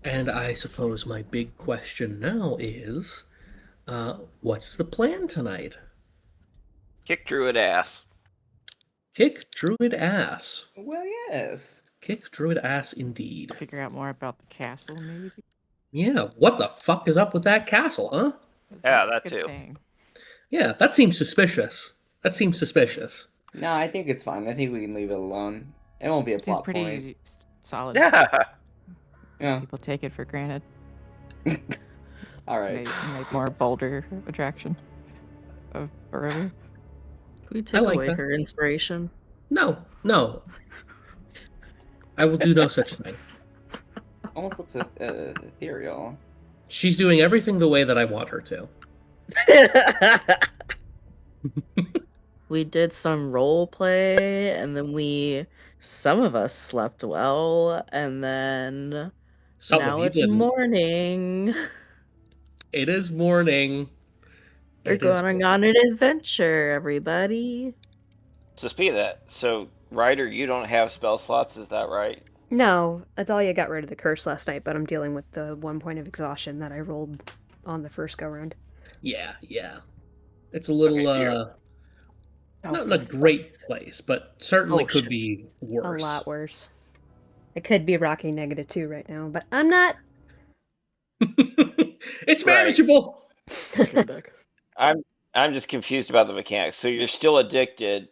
And I suppose my big question now is, what's the plan tonight? Kick druid ass. Kick druid ass. Well, yes. Kick druid ass indeed. Figure out more about the castle, maybe. Yeah, what the fuck is up with that castle, huh? 'Cause Yeah, that's that a good too. thing. Yeah, that seems suspicious. That seems suspicious. No, I think it's fine. I think we can leave it alone. It won't be a It seems plot pretty point. solid. Yeah. Yeah. People take it for granted. All right. Maybe more bolder attraction of Barovia. We I take like away that. her inspiration. No. I will do no such thing. Almost looks ethereal. She's doing everything the way that I want her to. We did some role play, and then some of us slept well, and then Some now of you it's didn't. morning. It is morning. We're It is going morning. on an adventure, everybody. So speak of that. So Ryder, you don't have spell slots, is that right? No, Adalia got rid of the curse last night, but I'm dealing with the 1 point of exhaustion that I rolled on the first go round. Yeah. It's a little, Okay, so you're- not in a great place, but certainly Oh, could shit. be worse. A lot worse. I could be rocking -2 right now, but I'm not. It's Right. manageable. Get back. I'm just confused about the mechanics. So you're still addicted,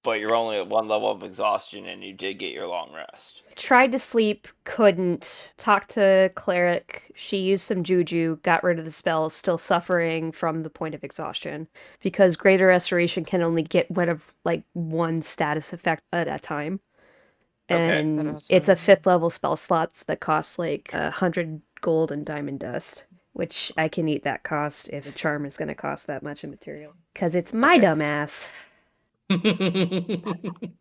but you're only at one level of exhaustion, and you did get your long rest. Tried to sleep, couldn't. Talked to Cleric. She used some juju, got rid of the spell, still suffering from the point of exhaustion. Because Greater Restoration can only get rid of, like, one status effect at a time. Okay. And That also- it's a 5th level spell slots that cost, like, 100 gold and diamond dust. Which I can eat that cost if a charm is going to cost that much in material. Because it's my Okay. dumbass. When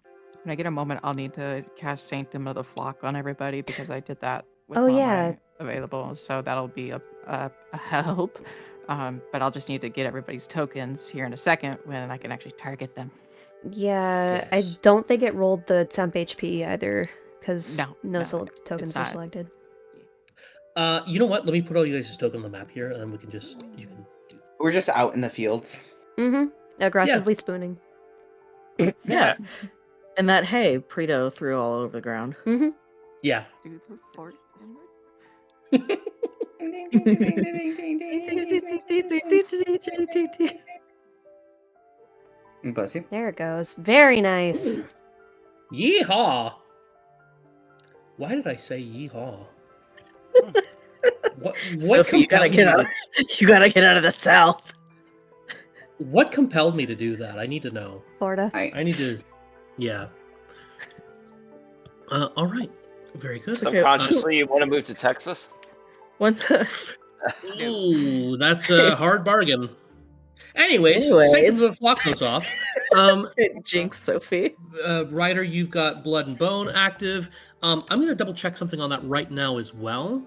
I get a moment, I'll need to cast Sanctum of the Flock on everybody because I did that with Oh, all yeah. my available. So that'll be a help. But I'll just need to get everybody's tokens here in a second when I can actually target them. Yeah, Yes. I don't think it rolled the temp HP either, because no no, tokens it's were not. selected. You know what? Let me put all you guys' token on the map here, and then we can just you can do. We're just out in the fields. Mm-hmm. Aggressively spooning. Yeah. And that hay Preto threw all over the ground. Mm-hmm. Yeah. Do the fort. Bless you. There it goes. Very nice. Yeehaw! Why did I say yeehaw? What Sophie, you gotta get out. You gotta get out of the south. What compelled me to do that? I need to know. Florida. I need to. Yeah. All right. Very good. It's okay. Subconsciously, you want to move to Texas? Once. Ooh, that's a hard bargain. Anyways, Sanctum of the Flock goes off. Jinx, Sophie. Ryder, you've got Blood and Bone active. I'm gonna double check something on that right now as well.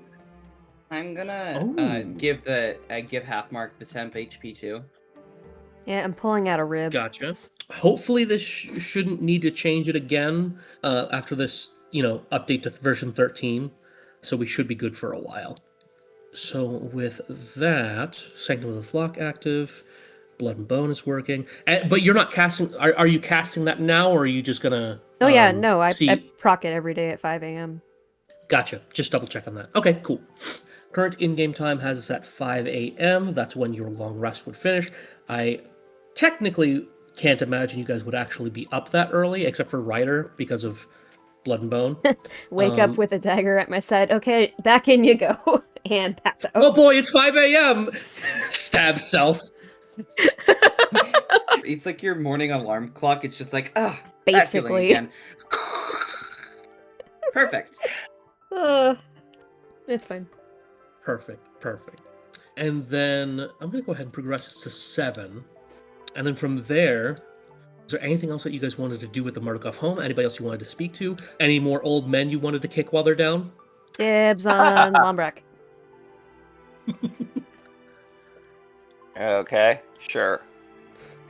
I'm gonna Oh. give half mark the temp HP too. Yeah, I'm pulling out a rib. Gotcha. Hopefully, this shouldn't need to change it again after this, update to version 13. So we should be good for a while. So with that, Sanctum of the Flock active, Blood and Bone is working. But you're not casting. Are you casting that now, or are you just gonna? Oh yeah, no, I see? proc it every day at 5 a.m. Gotcha. Just double check on that. Okay, cool. Current in-game time has us at 5 a.m. That's when your long rest would finish. I technically can't imagine you guys would actually be up that early, except for Ryder because of Blood and Bone. Wake up with a dagger at my side. Okay, back in you go. And pass out. Oh boy, it's 5 a.m. Stab self. It's like your morning alarm clock. It's just like, that feeling Basically. again. Perfect. It's fine. Perfect. And then I'm going to go ahead and progress this to 7. And then from there, is there anything else that you guys wanted to do with the Mardukov home? Anybody else you wanted to speak to? Any more old men you wanted to kick while they're down? Dibs on Lombrak. Okay, sure.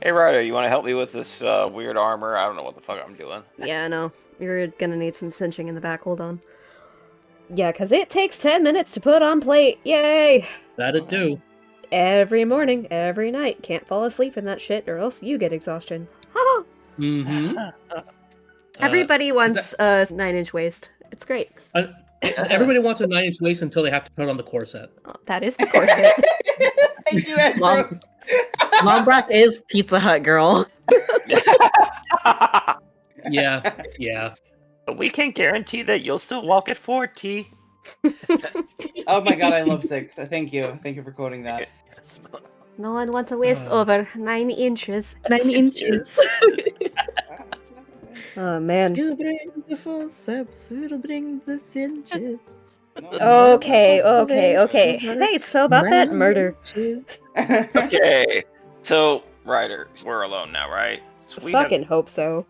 Hey, Ryder, you want to help me with this weird armor? I don't know what the fuck I'm doing. Yeah, I know. You're gonna need some cinching in the back. Hold on. Yeah, because it takes 10 minutes to put on plate. Yay! That'd do. Every morning, every night. Can't fall asleep in that shit or else you get exhaustion. Ha! Mm-hmm. Everybody wants a 9-inch waist. It's great. Everybody wants a 9-inch waist until they have to put on the corset. Oh, that is the corset. Thank you, Andros. Lombrock is Pizza Hut girl. Yeah. But we can guarantee that you'll still walk at 40. Oh my god, I love 6. Thank you. Thank you for quoting that. No one wants a waist over 9 inches. 9 inches. Oh, man. You bring the forceps, it'll bring the cinches. Okay. Hey, so about that murder. Okay. So, Ryder, we're alone now, right? Fucking hope so.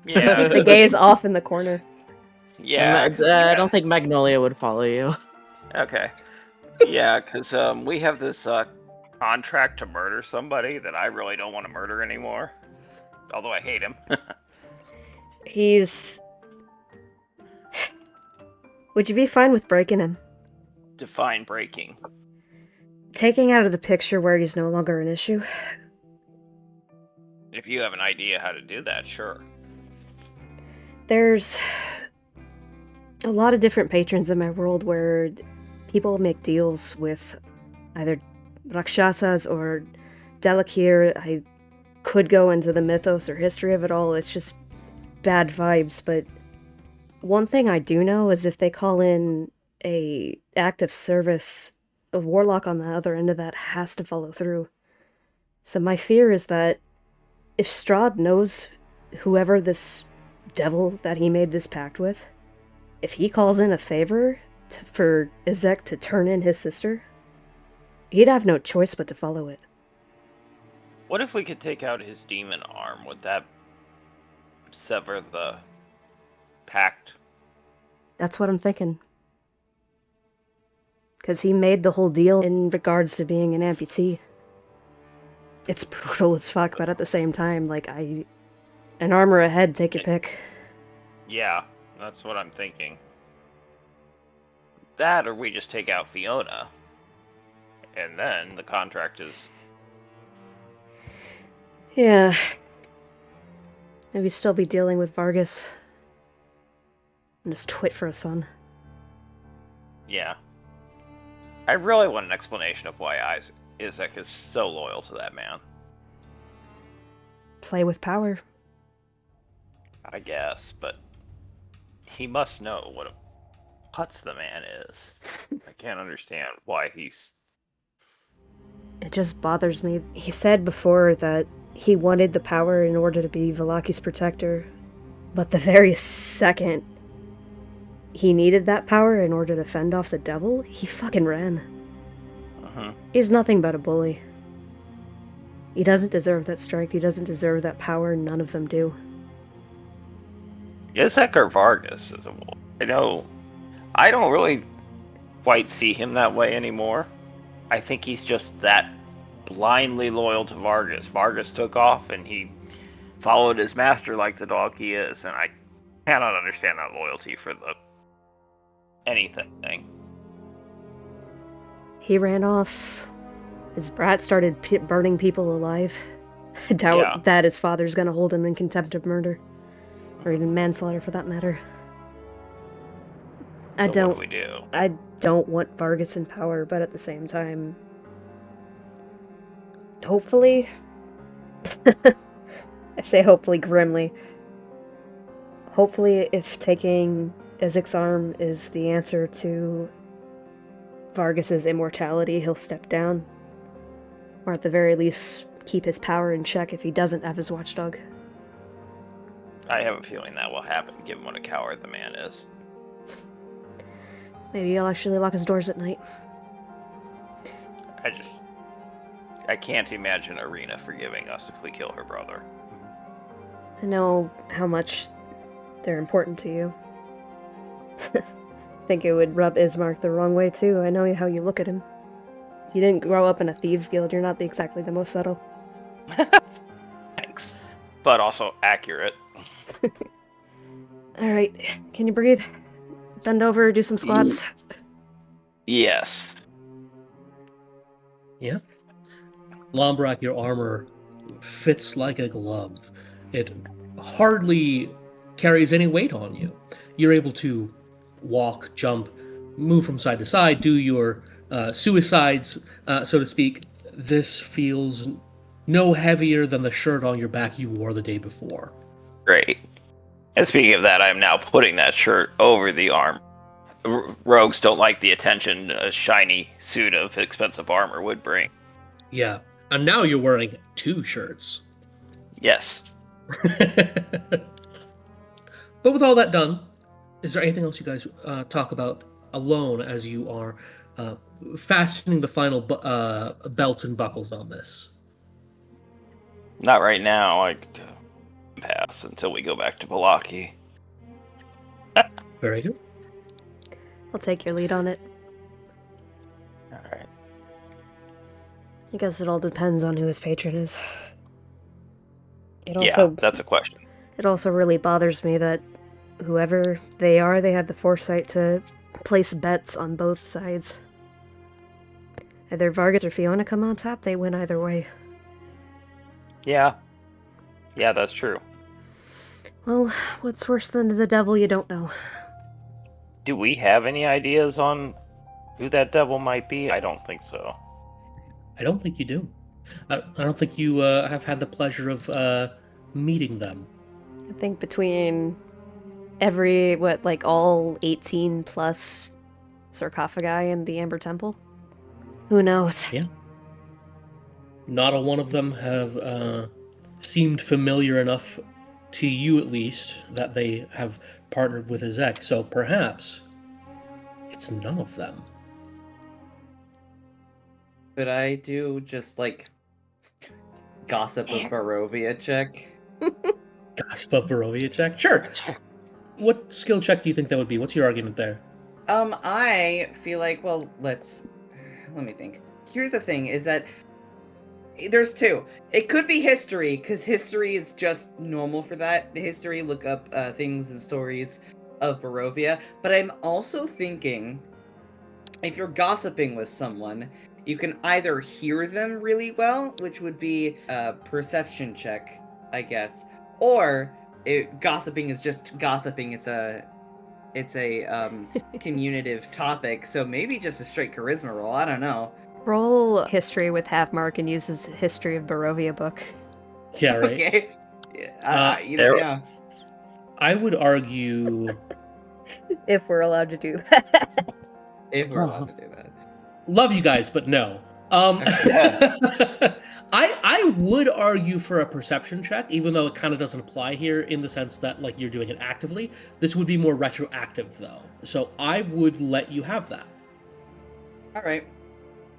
Yeah. The gay is off in the corner. Yeah. I don't think Magnolia would follow you. Okay. Yeah, because we have this contract to murder somebody that I really don't want to murder anymore. Although I hate him. He's... Would you be fine with breaking him? Define breaking. Taking out of the picture where he's no longer an issue? If you have an idea how to do that, sure. There's a lot of different patrons in my world where people make deals with either Rakshasas or Delakir. I could go into the mythos or history of it all. It's just bad vibes, but one thing I do know is if they call in a act of service, a warlock on the other end of that has to follow through. So my fear is that if Strahd knows whoever this devil that he made this pact with, if he calls in a favor for Izek to turn in his sister, he'd have no choice but to follow it. What if we could take out his demon arm? Would that sever the pact? That's what I'm thinking. Because he made the whole deal in regards to being an amputee. It's brutal as fuck, but at the same time, like, an arm or a head, take your pick. Yeah, that's what I'm thinking. That, or we just take out Fiona. And then the contract is... Yeah. Maybe still be dealing with Vargas. And just twit for a son. Yeah. I really want an explanation of why Izek is so loyal to that man. Play with power. I guess, but he must know what a putz the man is. I can't understand why he's... It just bothers me. He said before that he wanted the power in order to be Valaki's protector, but the very second he needed that power in order to fend off the devil, he fucking ran. He's nothing but a bully. He doesn't deserve that strength, he doesn't deserve that power, none of them do. Izek or Vargas is a wolf. I know. I don't really quite see him that way anymore. I think he's just that blindly loyal to Vargas. Vargas took off and he followed his master like the dog he is, and I cannot understand that loyalty for anything. He ran off. His brat started burning people alive. I doubt that his father's gonna hold him in contempt of murder. Or even manslaughter, for that matter. So what do we do? I don't want Vargas in power, but at the same time... Hopefully... I say hopefully grimly. Hopefully, if taking Izek's arm is the answer to Vargas's immortality, he'll step down. Or at the very least, keep his power in check if he doesn't have his watchdog. I have a feeling that will happen, given what a coward the man is. Maybe he'll actually lock his doors at night. I can't imagine Arena forgiving us if we kill her brother. I know how much they're important to you. Think it would rub Ismark the wrong way too. I know how you look at him. You didn't grow up in a thieves guild, you're not exactly the most subtle. Thanks. But also accurate. Alright, can you breathe? bend over, do some squats? Yes. Yeah. Lombrak, your armor fits like a glove. It hardly carries any weight on you. You're able to walk, jump, move from side to side, do your suicides, so to speak. This feels no heavier than the shirt on your back you wore the day before. Great. And speaking of that, I'm now putting that shirt over the arm. Rogues don't like the attention a shiny suit of expensive armor would bring. Yeah. And now you're wearing 2 shirts. Yes. But with all that done, is there anything else you guys talk about alone as you are fastening the final belts and buckles on this? Not right now. I could pass until we go back to Vocalee. Very good. I'll take your lead on it. All right. I guess it all depends on who his patron is. It Yeah, also, that's a question. it also really bothers me that whoever they are, they had the foresight to place bets on both sides. Either Vargas or Fiona come on top, they win either way. Yeah. Yeah, that's true. Well, what's worse than the devil you don't know? Do we have any ideas on who that devil might be? I don't think so. I don't think you do. I don't think you have had the pleasure of meeting them. I think between all 18 plus sarcophagi in the Amber Temple? Who knows? Yeah. Not a one of them have seemed familiar enough to you, at least, that they have partnered with Ezek. So perhaps it's none of them. Could I do just like gossip of Barovia check? Gossip of Barovia check? Sure. What skill check do you think that would be? What's your argument there? I feel like, well, let me think. Here's the thing, is that there's 2. It could be history, because history is just normal for that. History, look up things and stories of Barovia. But I'm also thinking, if you're gossiping with someone, you can either hear them really well, which would be a perception check, I guess, or gossiping is just gossiping. It's a communicative topic, so maybe just a straight charisma roll. I don't know. Roll history with half mark and use his History of Barovia book. Yeah, right. Okay. there- I would argue... If we're allowed to do that. If we're allowed to do that. Love you guys, but no. Yeah. I would argue for a perception check, even though it kind of doesn't apply here in the sense that like you're doing it actively. This would be more retroactive, though. So I would let you have that. All right.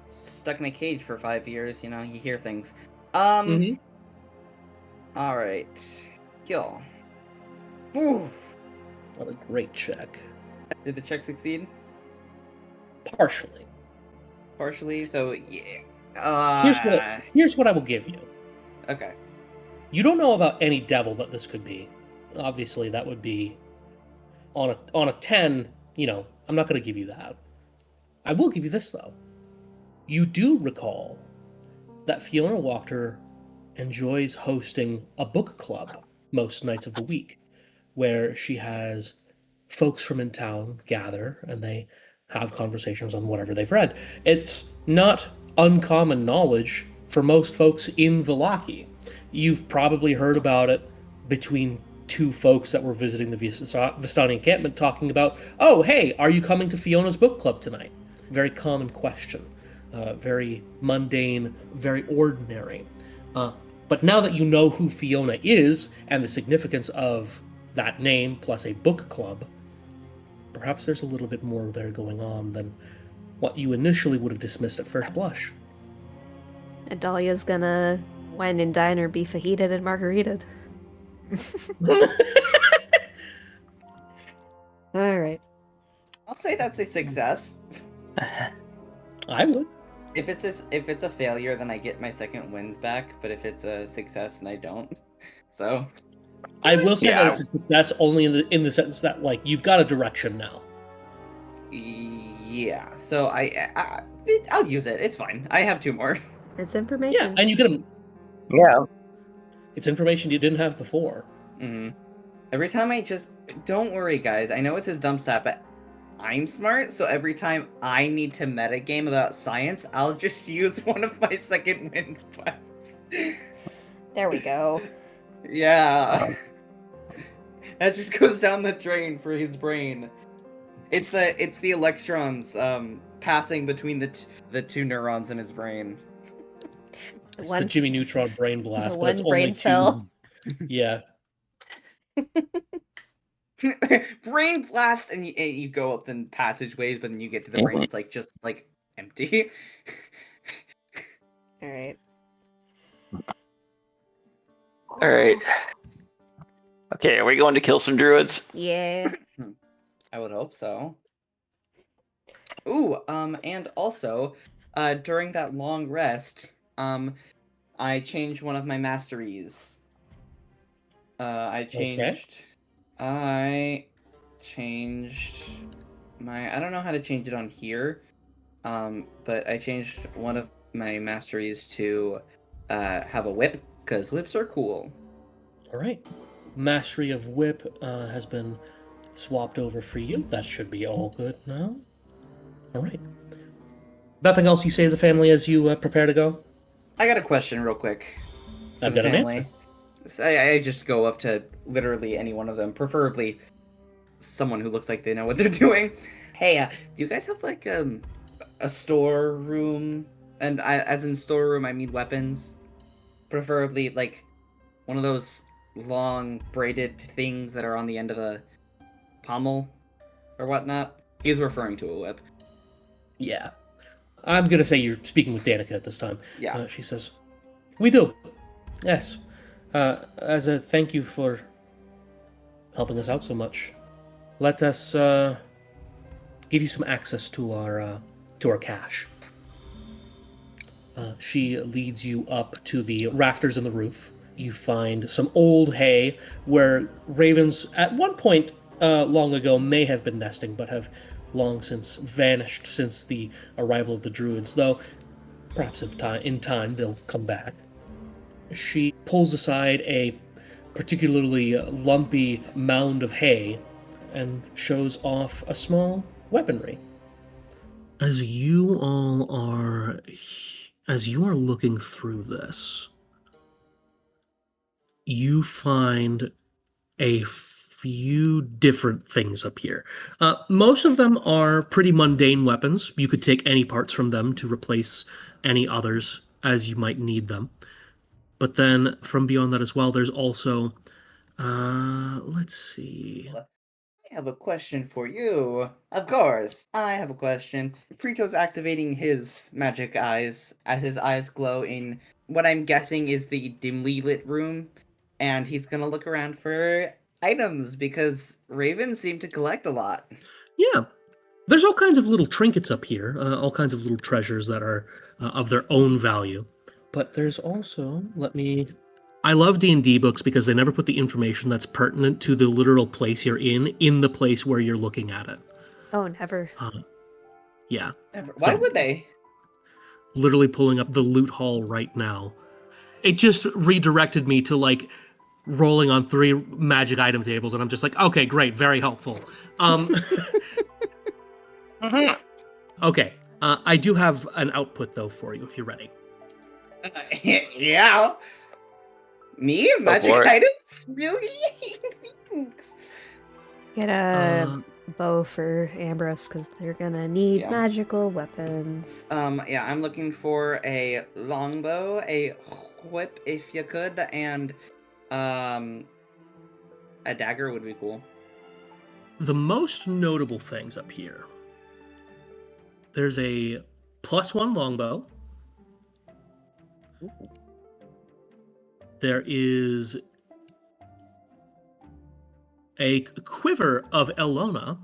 Stuck in a cage for 5 years, you hear things. Mhm. All right. Kill. Oof. What a great check. Did the check succeed? Partially. Partially, so yeah. Here's what I will give you. Okay. You don't know about any devil that this could be. Obviously, that would be on a 10. I'm not going to give you that. I will give you this though. You do recall that Fiona Walker enjoys hosting a book club most nights of the week, where she has folks from in town gather and they have conversations on whatever they've read. It's not uncommon knowledge for most folks in Vocalee. You've probably heard about it between 2 folks that were visiting the Vistani encampment talking about, oh, hey, are you coming to Fiona's book club tonight? Very common question. Very mundane, very ordinary. But now that you know who Fiona is and the significance of that name plus a book club, perhaps there's a little bit more there going on than what you initially would have dismissed at first blush. Dahlia's gonna wine and dine or be fajitas and margaritas. All right. I'll say that's a success. I would. If it's a failure, then I get my second wind back. But if it's a success, then I don't. So I will say Yeah. that it's a success only in the sense that like you've got a direction now. Yeah. So I'll use it. It's fine. I have 2 more. It's Yeah, information. and you get them. Yeah. It's information you didn't have before. Mm-hmm. Every time don't worry, guys. I know it's his dumb stat, but I'm smart. So every time I need to metagame about science, I'll just use one of my second wind buttons. There we go. Yeah. That just goes down the drain for his brain. It's the electrons passing between the 2 neurons in his brain. It's One the Jimmy Neutron brain blast, the but it's one brain only cell. 2. Yeah. Brain blast, and you go up in passageways, but then you get to the brain, it's like just like empty. All right. All right. Okay, are we going to kill some druids? Yeah. I would hope so. Ooh, and also, during that long rest, I changed one of my masteries. I changed my, I don't know how to change it on here, but I changed one of my masteries to have a whip, because whips are cool. All right. Mastery of Whip has been swapped over for you. That should be all good now. All right. Nothing else you say to the family as you prepare to go? I got a question real quick. I've got an answer. So I just go up to literally any one of them, preferably someone who looks like they know what they're doing. Hey, do you guys have like a storeroom? And as in storeroom, I mean weapons. Preferably like one of those long braided things that are on the end of a pommel or whatnot. He's referring to a whip. Yeah. I'm going to say you're speaking with Danica at this time. Yeah. She says, we do. Yes. As a thank you for helping us out so much, let us give you some access to our cache. She leads you up to the rafters in the roof. You find some old hay where ravens at one point long ago may have been nesting, but have long since vanished since the arrival of the druids, though perhaps in time they'll come back. She pulls aside a particularly lumpy mound of hay and shows off a small weaponry. As you are looking through this, you find a few different things up here. Most of them are pretty mundane weapons. You could take any parts from them to replace any others as you might need them. But then from beyond that as well, there's also, let's see. I have a question for you. Of course, I have a question. Frito's activating his magic eyes as his eyes glow in what I'm guessing is the dimly lit room, and he's gonna look around for items because ravens seem to collect a lot. Yeah. There's all kinds of little trinkets up here, all kinds of little treasures that are of their own value. But there's also, I love D&D books because they never put the information that's pertinent to the literal place you're in the place where you're looking at it. Oh, never. Yeah. Never. Why would they? Literally pulling up the loot hall right now. It just redirected me to like rolling on 3 magic item tables, and I'm just like, okay, great, very helpful. Okay, I do have an output though for you if you're ready. Yeah. Me? Magic items? Really? Thanks. Get a bow for Ambrose because they're gonna need Yeah. magical weapons. Yeah, I'm looking for a longbow, a whip if you could, and a dagger would be cool. The most notable things up here. There's a +1 longbow. There is a quiver of Elona.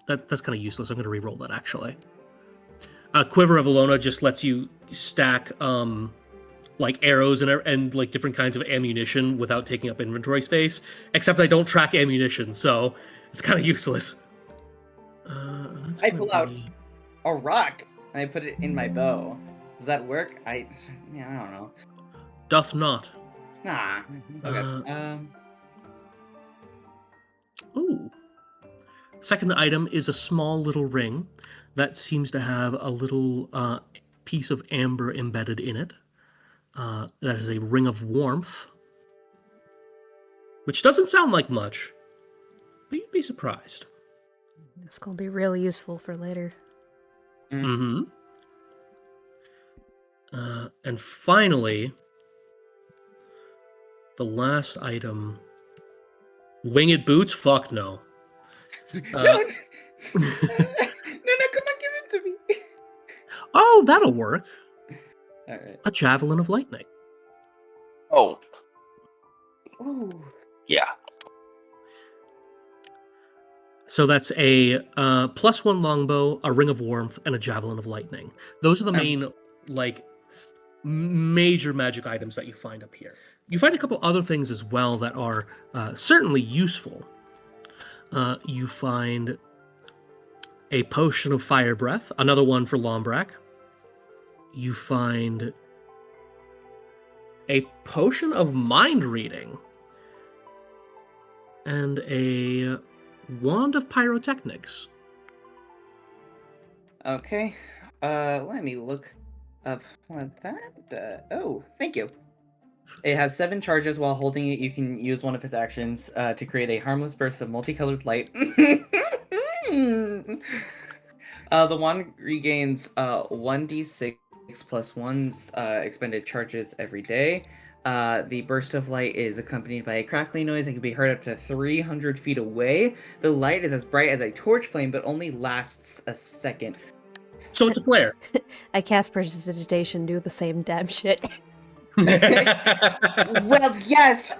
That's kind of useless. I'm going to re-roll that, actually. A quiver of Elona just lets you stack like arrows and like different kinds of ammunition without taking up inventory space. Except I don't track ammunition, so it's kind of useless. That's I gonna pull out be- a rock and I put it in my bow. Does that work? I don't know. Doth not. Nah. Okay. Ooh. Second item is a small little ring that seems to have a little piece of amber embedded in it. That is a ring of warmth, which doesn't sound like much, but you'd be surprised. It's gonna be really useful for later. Mm-hmm. And finally, the last item, winged boots? Fuck no. No, no, come on, give it to me. Oh, that'll work. All right. A javelin of lightning. Oh, Ooh. yeah. So that's a +1 longbow, a ring of warmth, and a javelin of lightning. Those are the main, major magic items that you find up here. You find a couple other things as well that are certainly useful. You find a potion of fire breath, another one for Lombrak. You find a potion of mind reading and a wand of pyrotechnics. Okay. Let me look up what that. Oh, thank you. It has 7 charges. While holding it, you can use one of its actions to create a harmless burst of multicolored light. The wand regains 1d6 plus 1's expended charges every day. The burst of light is accompanied by a crackling noise and can be heard up to 300 feet away. The light is as bright as a torch flame, but only lasts a second. So it's a flare. I cast prestidigitation, do the same damn shit. Well, yes,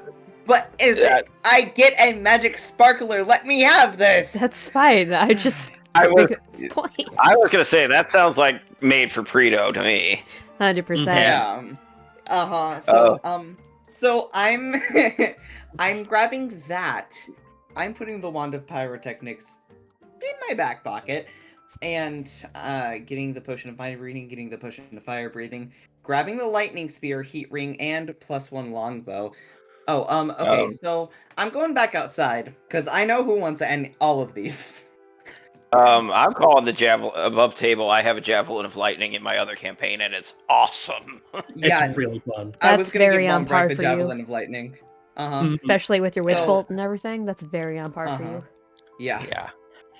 but I get a magic sparkler. Let me have this. That's fine. I just I was, make a point. I was gonna say that sounds like made for Preto to me. 100%. Yeah. So I'm I'm grabbing that. I'm putting the wand of pyrotechnics in my back pocket, and getting the potion of fire breathing, getting the potion of fire breathing, grabbing the lightning spear, heat ring, and +1 longbow. Okay, so I'm going back outside because I know who wants to end all of these. I'm calling the javelin above table. I have a javelin of lightning in my other campaign, and it's awesome. Yeah, It's really fun. I was That's gonna very give on Lombrak par the for you. javelin of lightning. Mhm. Especially with your witch So- bolt and everything. That's very on par for you. Yeah. Yeah.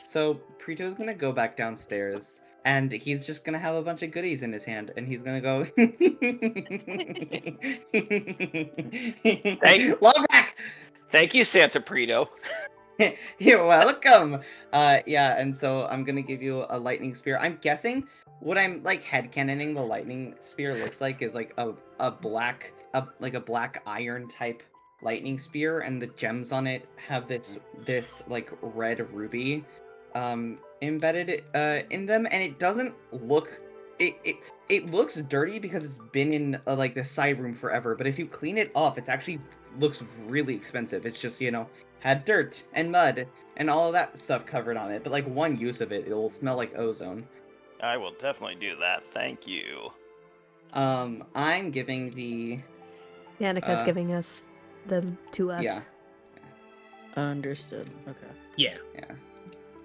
So Preto's gonna go back downstairs, and he's just gonna have a bunch of goodies in his hand, and he's gonna go. Lombrak! Thank you, Santa Preto. You're welcome. Yeah, and so I'm gonna give you a lightning spear. I'm guessing what I'm like headcanoning the lightning spear looks like is like a black iron type lightning spear, and the gems on it have this like red ruby embedded in them, and it doesn't look it looks dirty because it's been in like the side room forever, but if you clean it off, it actually looks really expensive. It's just, had dirt and mud and all of that stuff covered on it, but like one use of it, it'll smell like ozone. I will definitely do that. Thank you. I'm giving the Annika's giving us them to us. yeah. Understood. Okay. Yeah.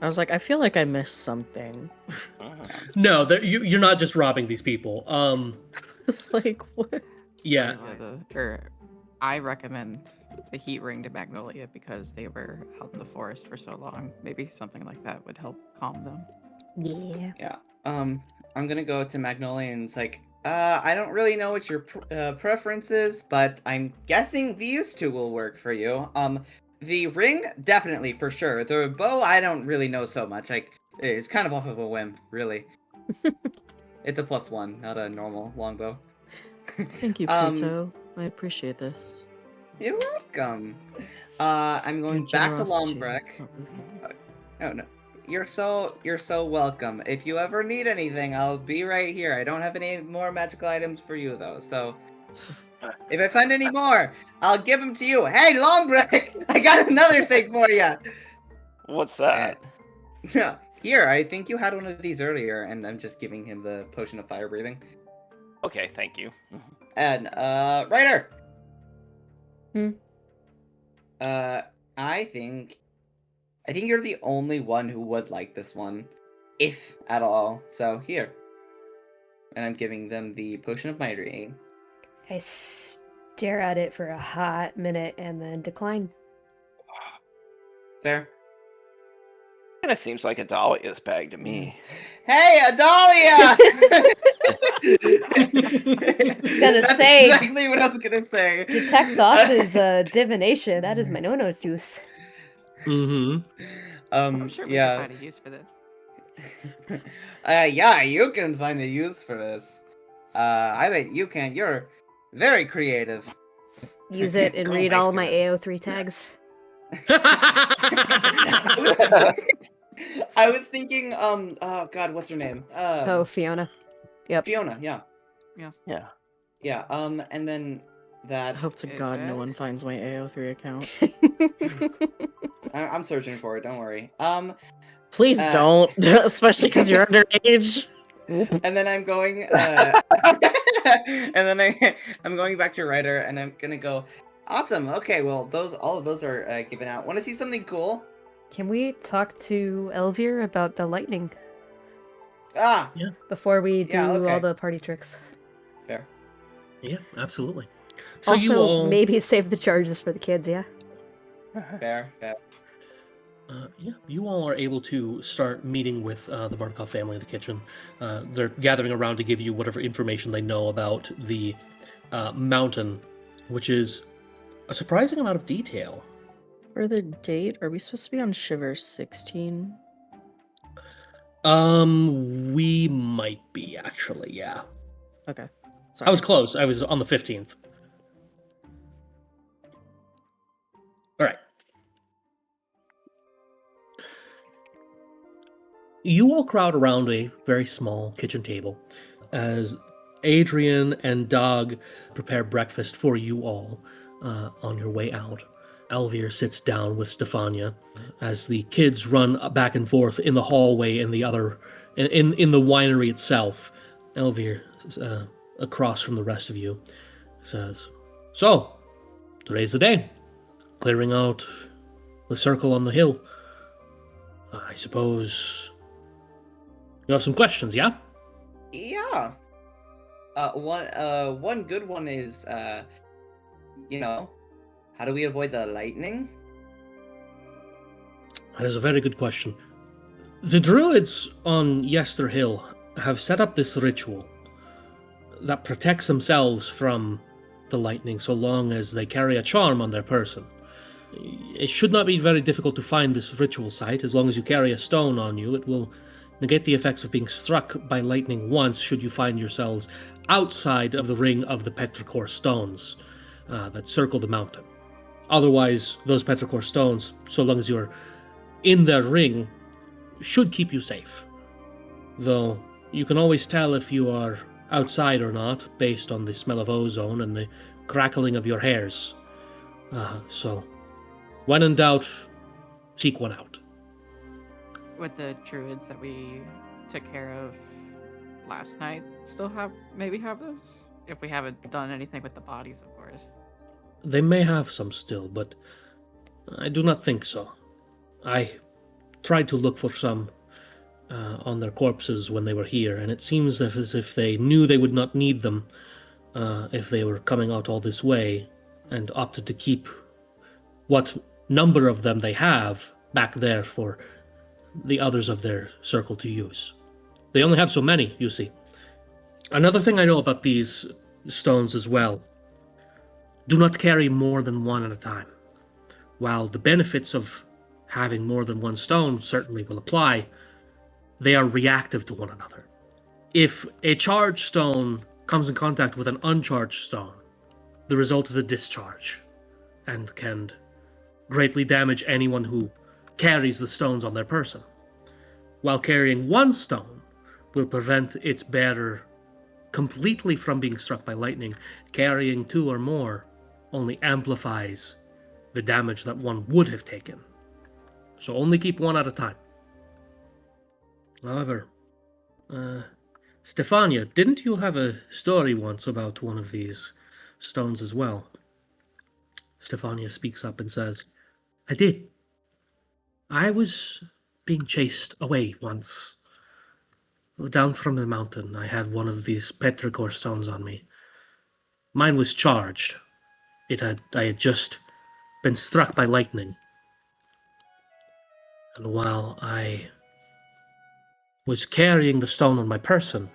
I was like, I feel like I missed something. No, you're not just robbing these people. It's like, what? Yeah. I recommend the heat ring to Magnolia because they were out in the forest for so long. Maybe something like that would help calm them. Yeah. Yeah. I'm gonna go to Magnolia and it's like, I don't really know what your preference is, but I'm guessing these two will work for you. The ring, definitely, for sure. The bow, I don't really know so much. Like, it's kind of off of a whim, really. It's a +1, not a normal longbow. Thank you, Pluto. I appreciate this. You're welcome. I'm going Your back to generosity. Lombrak. Oh, okay. Oh no. You're so welcome. If you ever need anything, I'll be right here. I don't have any more magical items for you though, so if I find any more, I'll give them to you. Hey, Lombrak! I got another thing for you. What's that? Here, I think you had one of these earlier, and I'm just giving him the potion of fire breathing. Okay, thank you. And Ryder. Hmm? I think you're the only one who would like this one, if at all. So here, and I'm giving them the potion of mighty. I stare at it for a hot minute and then decline. There. Kind of seems like a Dahlia's bag to me. Hey, Adalia! Gonna That's say- exactly what I was gonna say. Detect thoughts is divination. That is my no-no's use. Mm-hmm. I'm sure we yeah. can find a use for this. Yeah, you can find a use for this. I bet you can. You're very creative. Use it and Call read my all of my spirit. AO3 tags. I was thinking, oh god, what's her name? Oh, Fiona. Yep. Fiona, yeah. Yeah. Yeah, and then I that, hope to Is God no it? one finds my AO3 account. I'm searching for it, don't worry. Please Uh, don't, especially because you're underage. and then I'm going, and then I'm going back to Ryder, and I'm gonna go, awesome, okay, well, all of those are given out. Want to see something cool? Can we talk to Elvir about the lightning Ah, before we do Yeah, okay. all the party tricks? fair. Yeah, absolutely. So Also, you all maybe save the charges for the kids, yeah? Fair. yeah, you all are able to start meeting with the Barkov family in the kitchen. They're gathering around to give you whatever information they know about the mountain, which is a surprising amount of detail. For the date, are we supposed to be on Shiver 16? We might be actually, yeah. Okay. Sorry. I was close. I was on the 15th. All right. You all crowd around a very small kitchen table as Adrian and Doug prepare breakfast for you all on your way out. Elvir sits down with Stefania as the kids run back and forth in the hallway in the other in the winery itself. Elvir, across from the rest of you, says, "So, today's the day. Clearing out the circle on the hill. I suppose you have some questions, yeah?" Yeah. One good one is, how do we avoid the lightning? That is a very good question. The druids on Yester Hill have set up this ritual that protects themselves from the lightning so long as they carry a charm on their person. It should not be very difficult to find this ritual site. As long as you carry a stone on you, it will negate the effects of being struck by lightning once should you find yourselves outside of the ring of the Petrichor Stones that circle the mountain. Otherwise, those Petrichor Stones, so long as you're in their ring, should keep you safe. Though, you can always tell if you are outside or not based on the smell of ozone and the crackling of your hairs. So, when in doubt, seek one out. Would the druids that we took care of last night still maybe have those? If we haven't done anything with the bodies, of course. They may have some still, but I do not think so. I tried to look for some on their corpses when they were here, and it seems as if they knew they would not need them if they were coming out all this way, and opted to keep what number of them they have back there for the others of their circle to use. They only have so many, you see. Another thing I know about these stones as well: do not carry more than one at a time. While the benefits of having more than one stone certainly will apply, they are reactive to one another. If a charged stone comes in contact with an uncharged stone, the result is a discharge, and can greatly damage anyone who carries the stones on their person. While carrying one stone will prevent its bearer completely from being struck by lightning, carrying two or more only amplifies the damage that one would have taken. So only keep one at a time. However, Stefania, didn't you have a story once about one of these stones as well? Stefania speaks up and says, I did. I was being chased away once. Down from the mountain, I had one of these Petrichor Stones on me. Mine was charged. I had just been struck by lightning. And while I was carrying the stone on my person,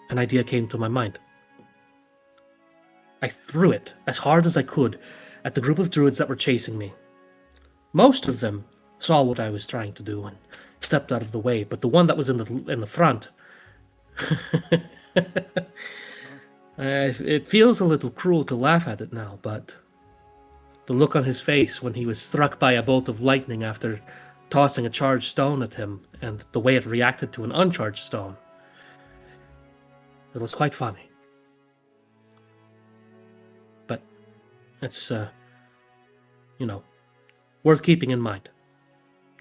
an idea came to my mind. I threw it as hard as I could at the group of druids that were chasing me. Most of them saw what I was trying to do and stepped out of the way, but the one that was in the front, it feels a little cruel to laugh at it now, but the look on his face when he was struck by a bolt of lightning after tossing a charged stone at him, and the way it reacted to an uncharged stone, it was quite funny. But it's, worth keeping in mind.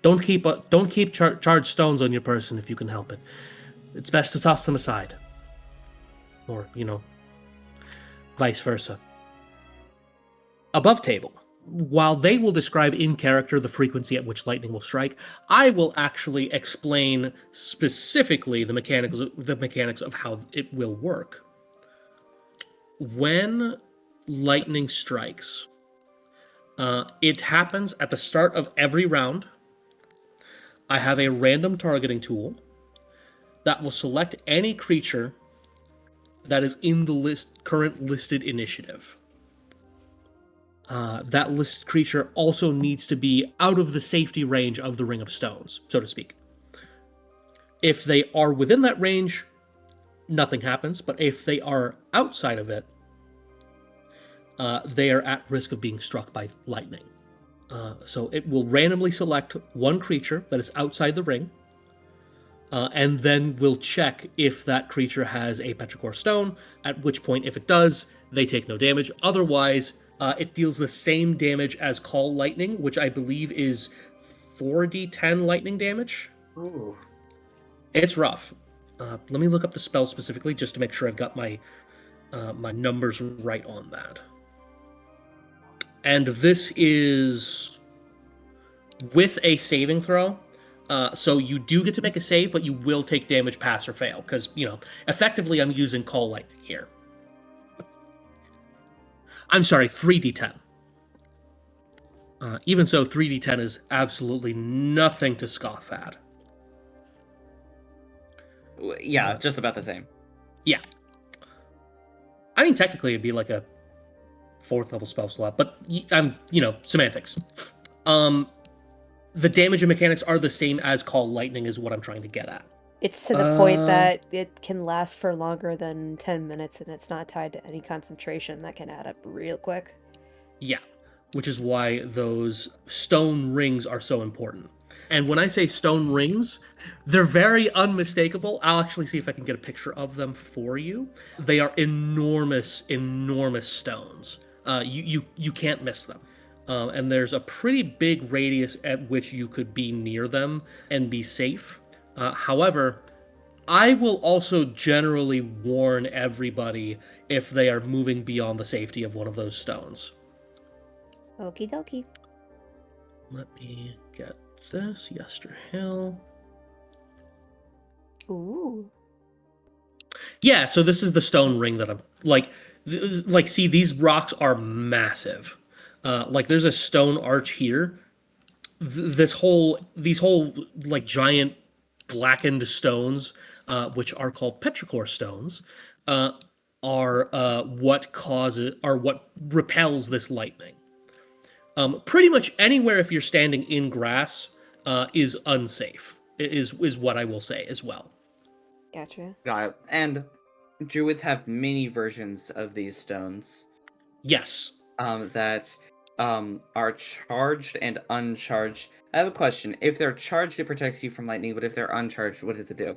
Don't keep charged stones on your person if you can help it. It's best to toss them aside. Or, vice versa. Above table, while they will describe in character the frequency at which lightning will strike, I will actually explain specifically the mechanics of how it will work. When lightning strikes, it happens at the start of every round. I have a random targeting tool that will select any creature that is in the current listed initiative. That listed creature also needs to be out of the safety range of the Ring of Stones, so to speak. If they are within that range, nothing happens, but if they are outside of it, they are at risk of being struck by lightning. So it will randomly select one creature that is outside the ring, and then we'll check if that creature has a Petrichor Stone, at which point, if it does, they take no damage. Otherwise, it deals the same damage as Call Lightning, which I believe is 4d10 lightning damage. Ooh. It's rough. Let me look up the spell specifically just to make sure I've got my numbers right on that. And this is with a saving throw. So you do get to make a save, but you will take damage, pass or fail, because, effectively I'm using Call Lightning here. I'm sorry, 3d10. Even so, 3d10 is absolutely nothing to scoff at. Yeah, just about the same. Yeah. I mean, technically it'd be like a 4th level spell slot, but I'm, semantics. The damage and mechanics are the same as Call Lightning is what I'm trying to get at. It's to the point that it can last for longer than 10 minutes, and it's not tied to any concentration. That can add up real quick. Yeah, which is why those stone rings are so important. And when I say stone rings, they're very unmistakable. I'll actually see if I can get a picture of them for you. They are enormous, enormous stones. You can't miss them. And there's a pretty big radius at which you could be near them and be safe. However, I will also generally warn everybody if they are moving beyond the safety of one of those stones. Okie dokie. Let me get this. Yester Hill. Ooh. Yeah, so this is the stone ring that I'm like. See, these rocks are massive. There's a stone arch here. These whole like giant blackened stones, which are called Petrichor Stones, are what repels this lightning. Pretty much anywhere if you're standing in grass is unsafe. Is what I will say as well. Gotcha. Got it. And druids have many versions of these stones. Yes. That are charged and uncharged. I have a question. If they're charged, it protects you from lightning, but if they're uncharged, what does it do?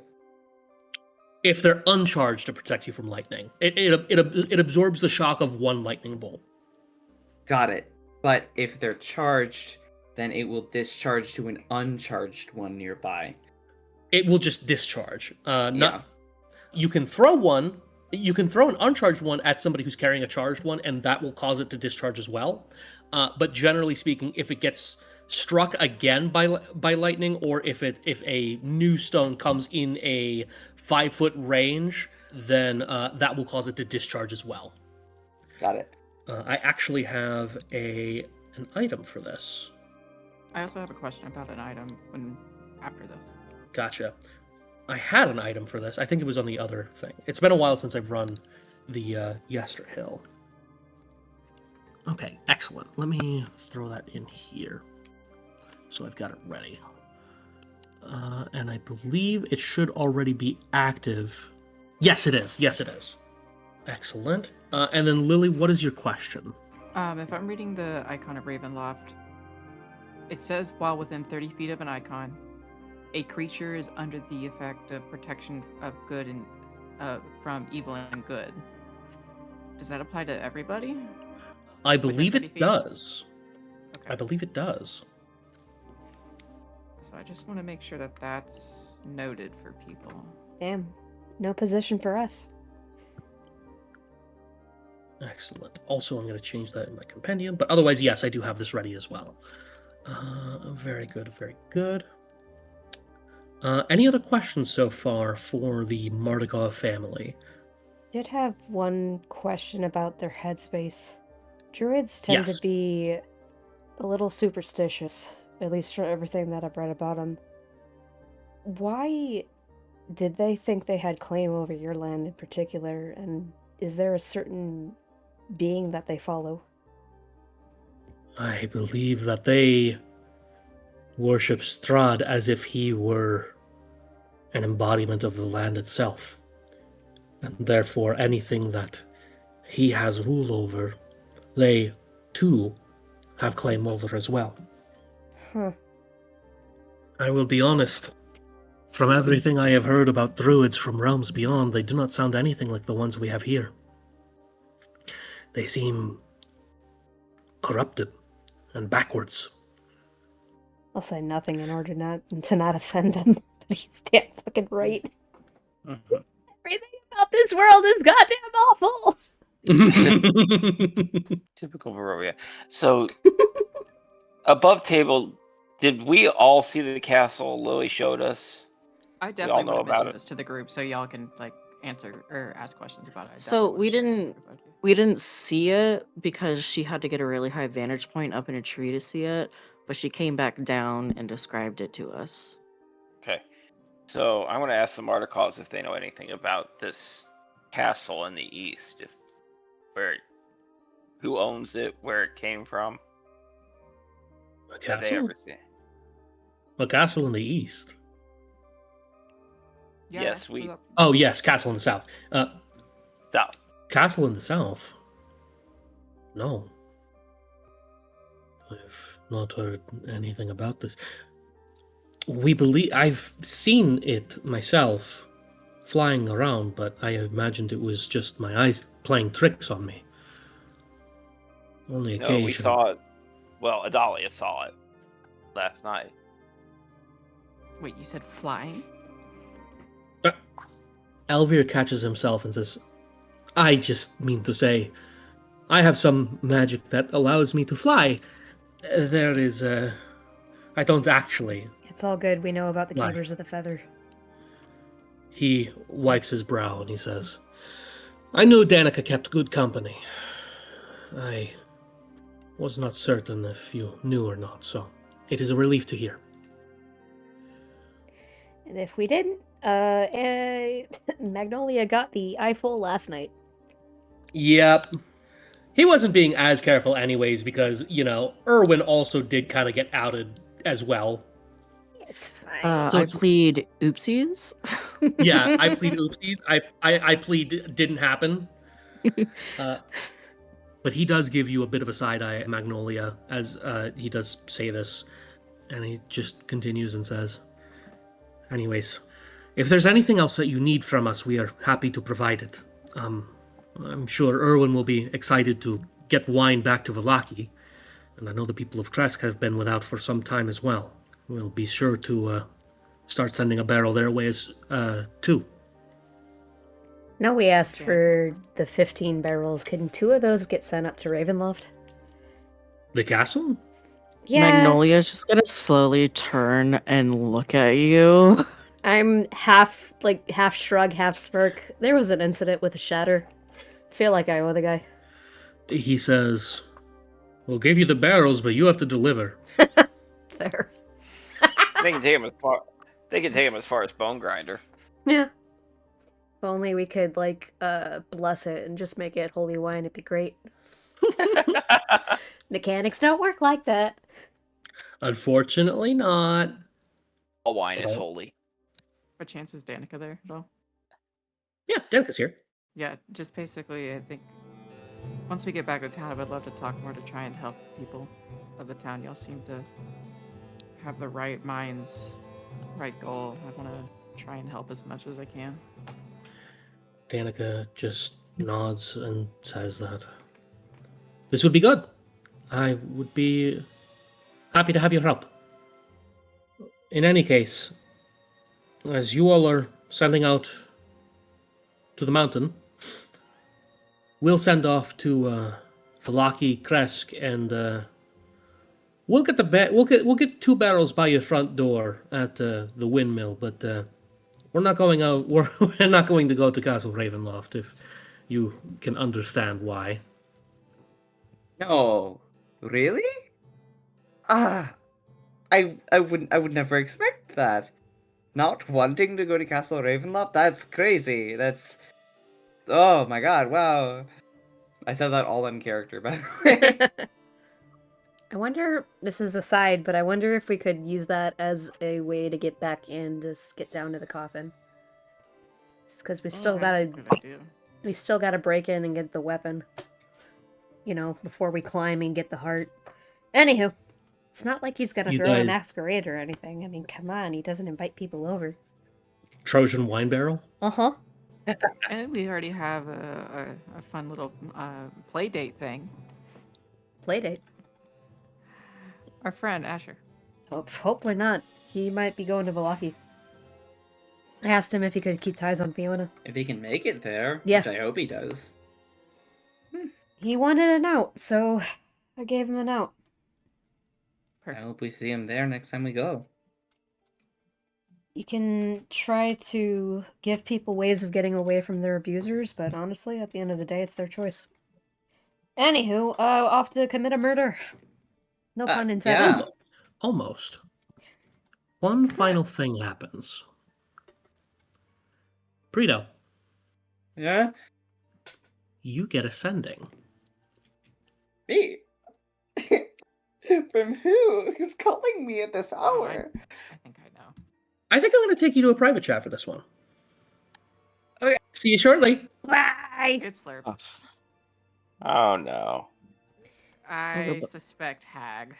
If they're uncharged, to protect you from lightning, it absorbs the shock of one lightning bolt. Got it. But if they're charged, then it will discharge to an uncharged one nearby. it will just discharge. Yeah. Not you can throw one. You can throw an uncharged one at somebody who's carrying a charged one, and that will cause it to discharge as well. But generally speaking, if it gets struck again by lightning, or if a new stone comes in a 5-foot range, then that will cause it to discharge as well. Got it. I actually have an item for this. I also have a question about an item after this. Gotcha. I had an item for this. I think it was on the other thing. It's been a while since I've run the Yester Hill. Okay, excellent. Let me throw that in here. So I've got it ready. And I believe it should already be active. Yes, it is. Yes, it is. Excellent. And then, Lily, what is your question? If I'm reading the icon of Ravenloft, it says while within 30 feet of an icon, a creature is under the effect of protection of good and from evil and good. Does that apply to everybody? I believe Within 30 it feet? does. Okay. I believe it does. So I just want to make sure that that's noted for people. Damn. No position for us. Excellent. Also, I'm going to change that in my compendium. But otherwise, yes, I do have this ready as well. Very good, very good. Any other questions so far for the Mardukov family? Did have one question about their headspace. Druids tend Yes. to be a little superstitious, at least for everything that I've read about them. Why did they think they had claim over your land in particular, and is there a certain being that they follow? I believe that they worship Strahd as if he were an embodiment of the land itself. And therefore, anything that he has rule over, they, too, have claim over as well. Huh. I will be honest. From everything I have heard about druids from realms beyond, they do not sound anything like the ones we have here. They seem corrupted and backwards. I'll say nothing in order to not offend them, but he's damn fucking right. Everything about this world is goddamn awful! Typical Barovia. So, above table, did we all see the castle Lily showed us? I all definitely know would have about mentioned it. this to the group so y'all can like answer or ask questions about it. I So definitely we would've shared didn't- with everybody. We didn't see it because she had to get a really high vantage point up in a tree to see it, but she came back down and described it to us. Okay. So, I want to ask the Martikals if they know anything about this castle in the east. Who owns it, where it came from. A Have they castle? ever seen? A castle in the east. Yeah, Yes, yeah, we- look, Oh, yes, castle in the south. South. Castle in the south? No. I've not heard anything about this. I've seen it myself flying around, but I imagined it was just my eyes playing tricks on me. Only No, occasionally. we saw it. Well, Adalia saw it last night. Wait, you said flying? Elvir catches himself and says, I just mean to say, I have some magic that allows me to fly. There is I don't actually. It's all good. We know about the Why? Keepers of the Feather. He wipes his brow and he says, I knew Danica kept good company. I was not certain if you knew or not, so it is a relief to hear. And if we didn't, Magnolia got the eyeful last night. Yep. He wasn't being as careful anyways because, Erwin also did kind of get outed as well. It's fine. So I it's- plead oopsies. Yeah, I plead oopsies. I plead didn't happen. But he does give you a bit of a side eye, Magnolia, as he does say this. And he just continues and says, anyways, if there's anything else that you need from us, we are happy to provide it. I'm sure Erwin will be excited to get wine back to Vallaki. And I know the people of Kresk have been without for some time as well. We'll be sure to start sending a barrel their ways too. No, we asked Yeah. for the 15 barrels. Can 2 of those get sent up to Ravenloft? The castle? Yeah, Magnolia's just gonna slowly turn and look at you. I'm half shrug, half smirk. There was an incident with a shatter. Feel like I owe the guy. He says, "We'll give you the barrels, but you have to deliver." Fair. They can take him as far. They can take him as far as Bone Grinder. Yeah. If only we could bless it and just make it holy wine, it'd be great. Mechanics don't work like that. Unfortunately, not. All wine is Oh. holy. What chance is Danica there at all? Yeah, Danica's here. Yeah, just basically, I think once we get back to town, I would love to talk more to try and help people of the town. Y'all seem to have the right minds, right goal. I want to try and help as much as I can. Danica just nods and says that this would be good. I would be happy to have your help. In any case, as you all are sending out to the mountain, we'll send off to Vocalee, Kresk, and we'll get 2 barrels by your front door at the windmill. But we're not going out. We're not going to go to Castle Ravenloft, if you can understand why. No, really? I would never expect that. Not wanting to go to Castle Ravenloft? That's crazy. That's, oh my god, wow. I said that all in character, by the way. I wonder, this is a side, but I wonder if we could use that as a way to get back in, just get down to the coffin. Because we still That's a gotta, good idea. we still gotta break in and get the weapon. You know, before we climb and get the heart. Anywho, it's not like he's gonna You throw a guys- masquerade or anything. I mean, come on, he doesn't invite people over. Trojan wine barrel? Uh-huh. And we already have a fun little play date thing. Playdate. Our friend Asher. Hopefully not. He might be going to Vocalee. I asked him if he could keep ties on Fiona. If he can make it there, Yeah. which I hope he does. He wanted an out, so I gave him an out. I hope we see him there next time we go. You can try to give people ways of getting away from their abusers, but honestly, at the end of the day, it's their choice. Anywho, off to commit a murder. No pun intended. yeah. Almost. One final thing happens. Preto, Yeah? you get ascending. Me? From who? Who's calling me at this Oh, hour? I think I know. I think I'm going to take you to a private chat for this one. Okay. See you shortly. Bye! Good slurp. Oh no. I suspect Hag.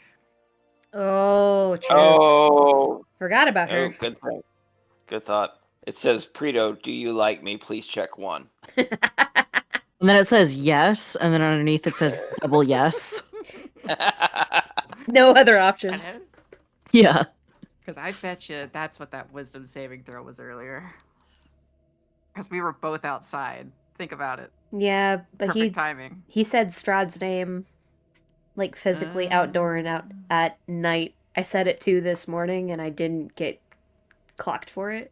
Oh, true. Oh. Forgot about Oh, her. good thing. Good thought. It says, Preto, do you like me? Please check 1. And then it says yes, and then underneath it says double yes. No other options. Yeah. Because I bet you that's what that wisdom saving throw was earlier. Because we were both outside. Think about it. Yeah, but Perfect timing. he said Strahd's name, like physically outdoor and out at night. I said it too this morning, and I didn't get clocked for it.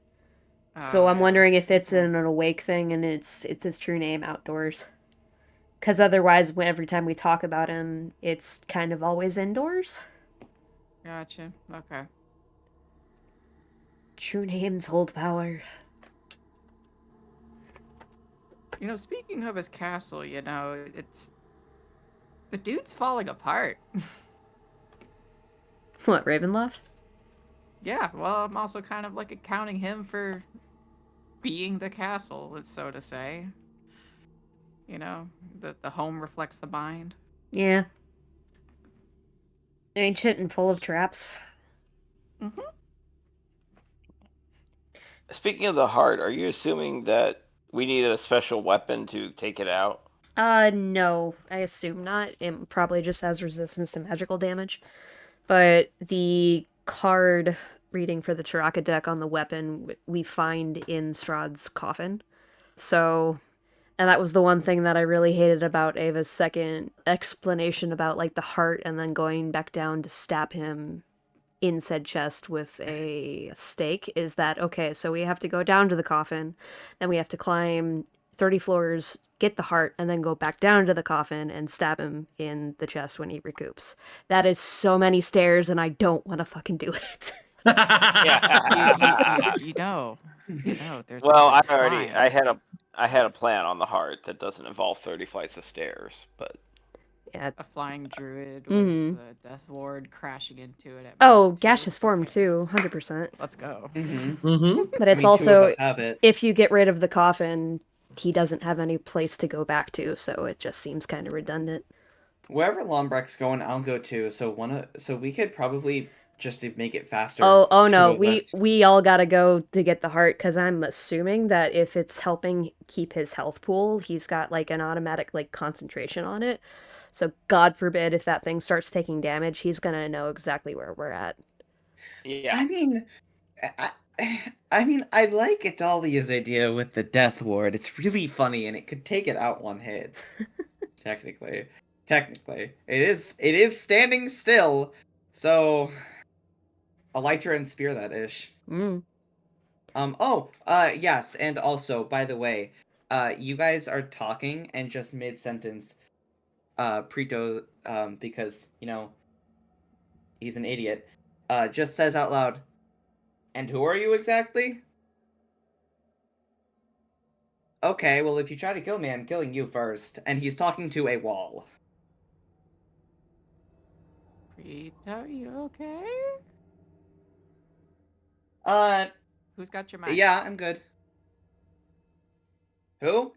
So I'm yeah. wondering if it's an awake thing and it's his true name outdoors. Because otherwise, every time we talk about him, it's kind of always indoors. Gotcha. Okay. True names hold power. You know, speaking of his castle, you know, it's... The dude's falling apart. What, Ravenloft? Yeah, well, I'm also kind of like accounting him for being the castle, so to say. You know, the home reflects the mind. Yeah. Ancient and full of traps. Mm-hmm. Speaking of the heart, are you assuming that we needed a special weapon to take it out? No, I assume not. It probably just has resistance to magical damage. But the card reading for the Chiraka deck on the weapon we find in Strahd's coffin. So, and that was the one thing that I really hated about Ava's second explanation about like the heart and then going back down to stab him in said chest with a stake is that, okay, so we have to go down to the coffin, then we have to climb 30 floors, get the heart, and then go back down to the coffin and stab him in the chest when he recoups. That is so many stairs, and I don't want to fucking do it. You know, there's Well, it's fine. I had a plan on the heart that doesn't involve 30 flights of stairs, but Yeah. a flying druid Mhm. with the Death Lord crashing into it. At Oh, minute 2. gaseous form Okay, too, 100%. Let's go. Mm-hmm. But I it's mean, two of also, us have it. if you get rid of the coffin, he doesn't have any place to go back to, so it just seems kind of redundant. Wherever Lombrek's going, I'll go too. So we could probably just to make it faster. Oh two no, of us. we all gotta go to get the heart, because I'm assuming that if it's helping keep his health pool, he's got like an automatic like concentration on it. So God forbid if that thing starts taking damage, he's gonna know exactly where we're at. yeah. I mean, I like Idalia's idea with the Death Ward. It's really funny, and it could take it out one hit. Technically, it is standing still. So, Elytra and Spear that ish. Mm. Yes, and also, by the way, you guys are talking and just mid sentence, Preto, because he's an idiot, just says out loud, "And who are you exactly?" Okay, well, if you try to kill me, I'm killing you first. And he's talking to a wall. Rita, you okay? Who's got your mic? Yeah, I'm good. Who?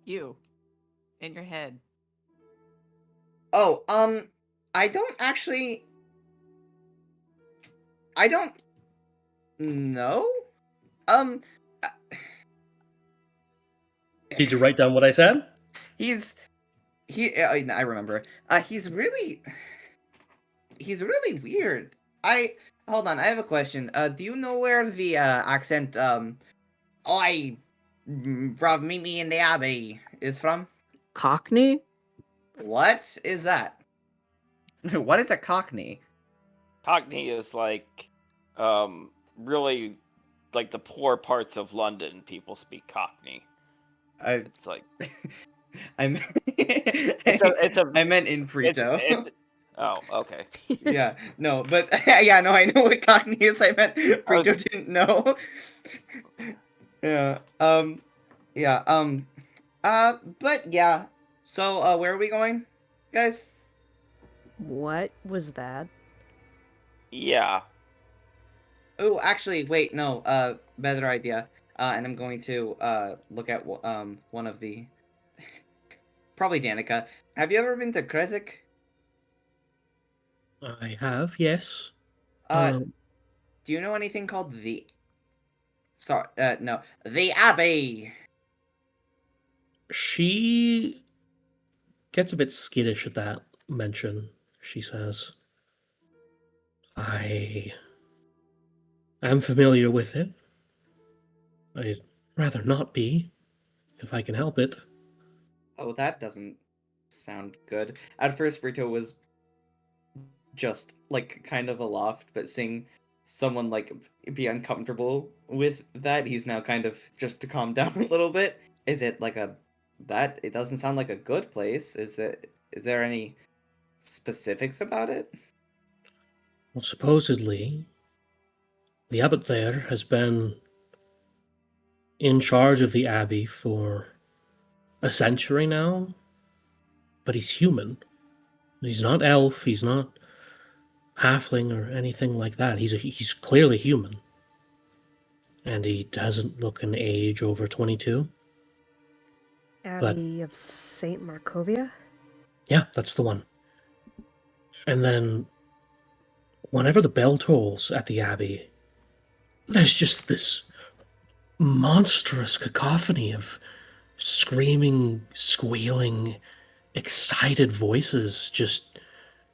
You. In your head. Oh, I don't know. Did you write down what I said? I remember. He's really weird. Hold on, I have a question. Do you know where the accent bruv, meet me in the Abbey is from? Cockney? What is that? What is a Cockney? Cockney is like, really, like the poor parts of London. People speak Cockney. It's like I meant in Preto. Oh, okay. Yeah, no, but yeah, no, I know what Cockney is. I meant Preto didn't know. Yeah. But yeah. So, where are we going, guys? What was that? Yeah. Oh, actually, wait, no. Better idea. And I'm going to look at one of the probably Danica. Have you ever been to Kresik? I have, yes. Do you know anything called the? Sorry, no, the Abbey. She gets a bit skittish at that mention, she says. I am familiar with it. I'd rather not be, if I can help it. Oh, that doesn't sound good. At first, Brito was just, like, kind of aloft, but seeing someone, like, be uncomfortable with that, he's now kind of just to calm down a little bit. Is it, like, it doesn't sound like a good place. Is there any specifics about it? Well, supposedly, the abbot there has been in charge of the abbey for a century now, but he's human. He's not elf, he's not halfling or anything like that. He's clearly human. And he doesn't look an age over 22. Abbey of St. Markovia? Yeah, that's the one. And then, whenever the bell tolls at the abbey, there's just this monstrous cacophony of screaming, squealing, excited voices just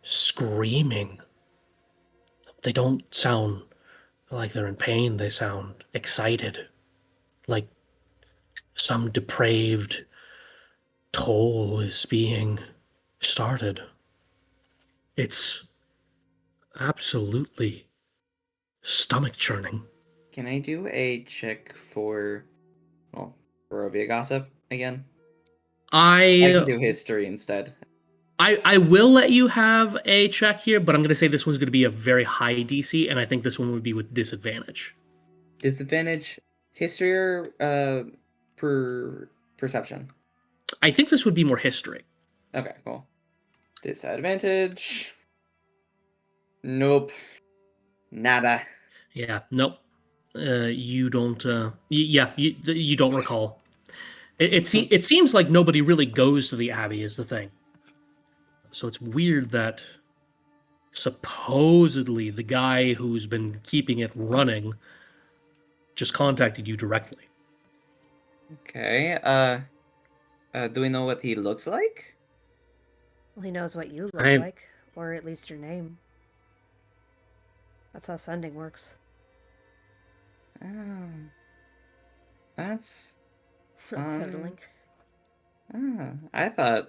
screaming. They don't sound like they're in pain. They sound excited. Like some depraved toll is being started. It's absolutely stomach churning. Can I do a check for, Barovia gossip again? I can I do history instead. I will let you have a check here, but I'm going to say this one's going to be a very high DC, and I think this one would be with disadvantage. Disadvantage, history or perception? I think this would be more history. Okay, cool. Disadvantage. Nope. Nada. Yeah, nope. You don't. You don't recall. It seems like nobody really goes to the Abbey is the thing. So it's weird that supposedly the guy who's been keeping it running just contacted you directly. Okay. Do we know what he looks like? Well, he knows what you look I- like, or at least your name. That's how sending works. Oh. That's Unsettling. I thought,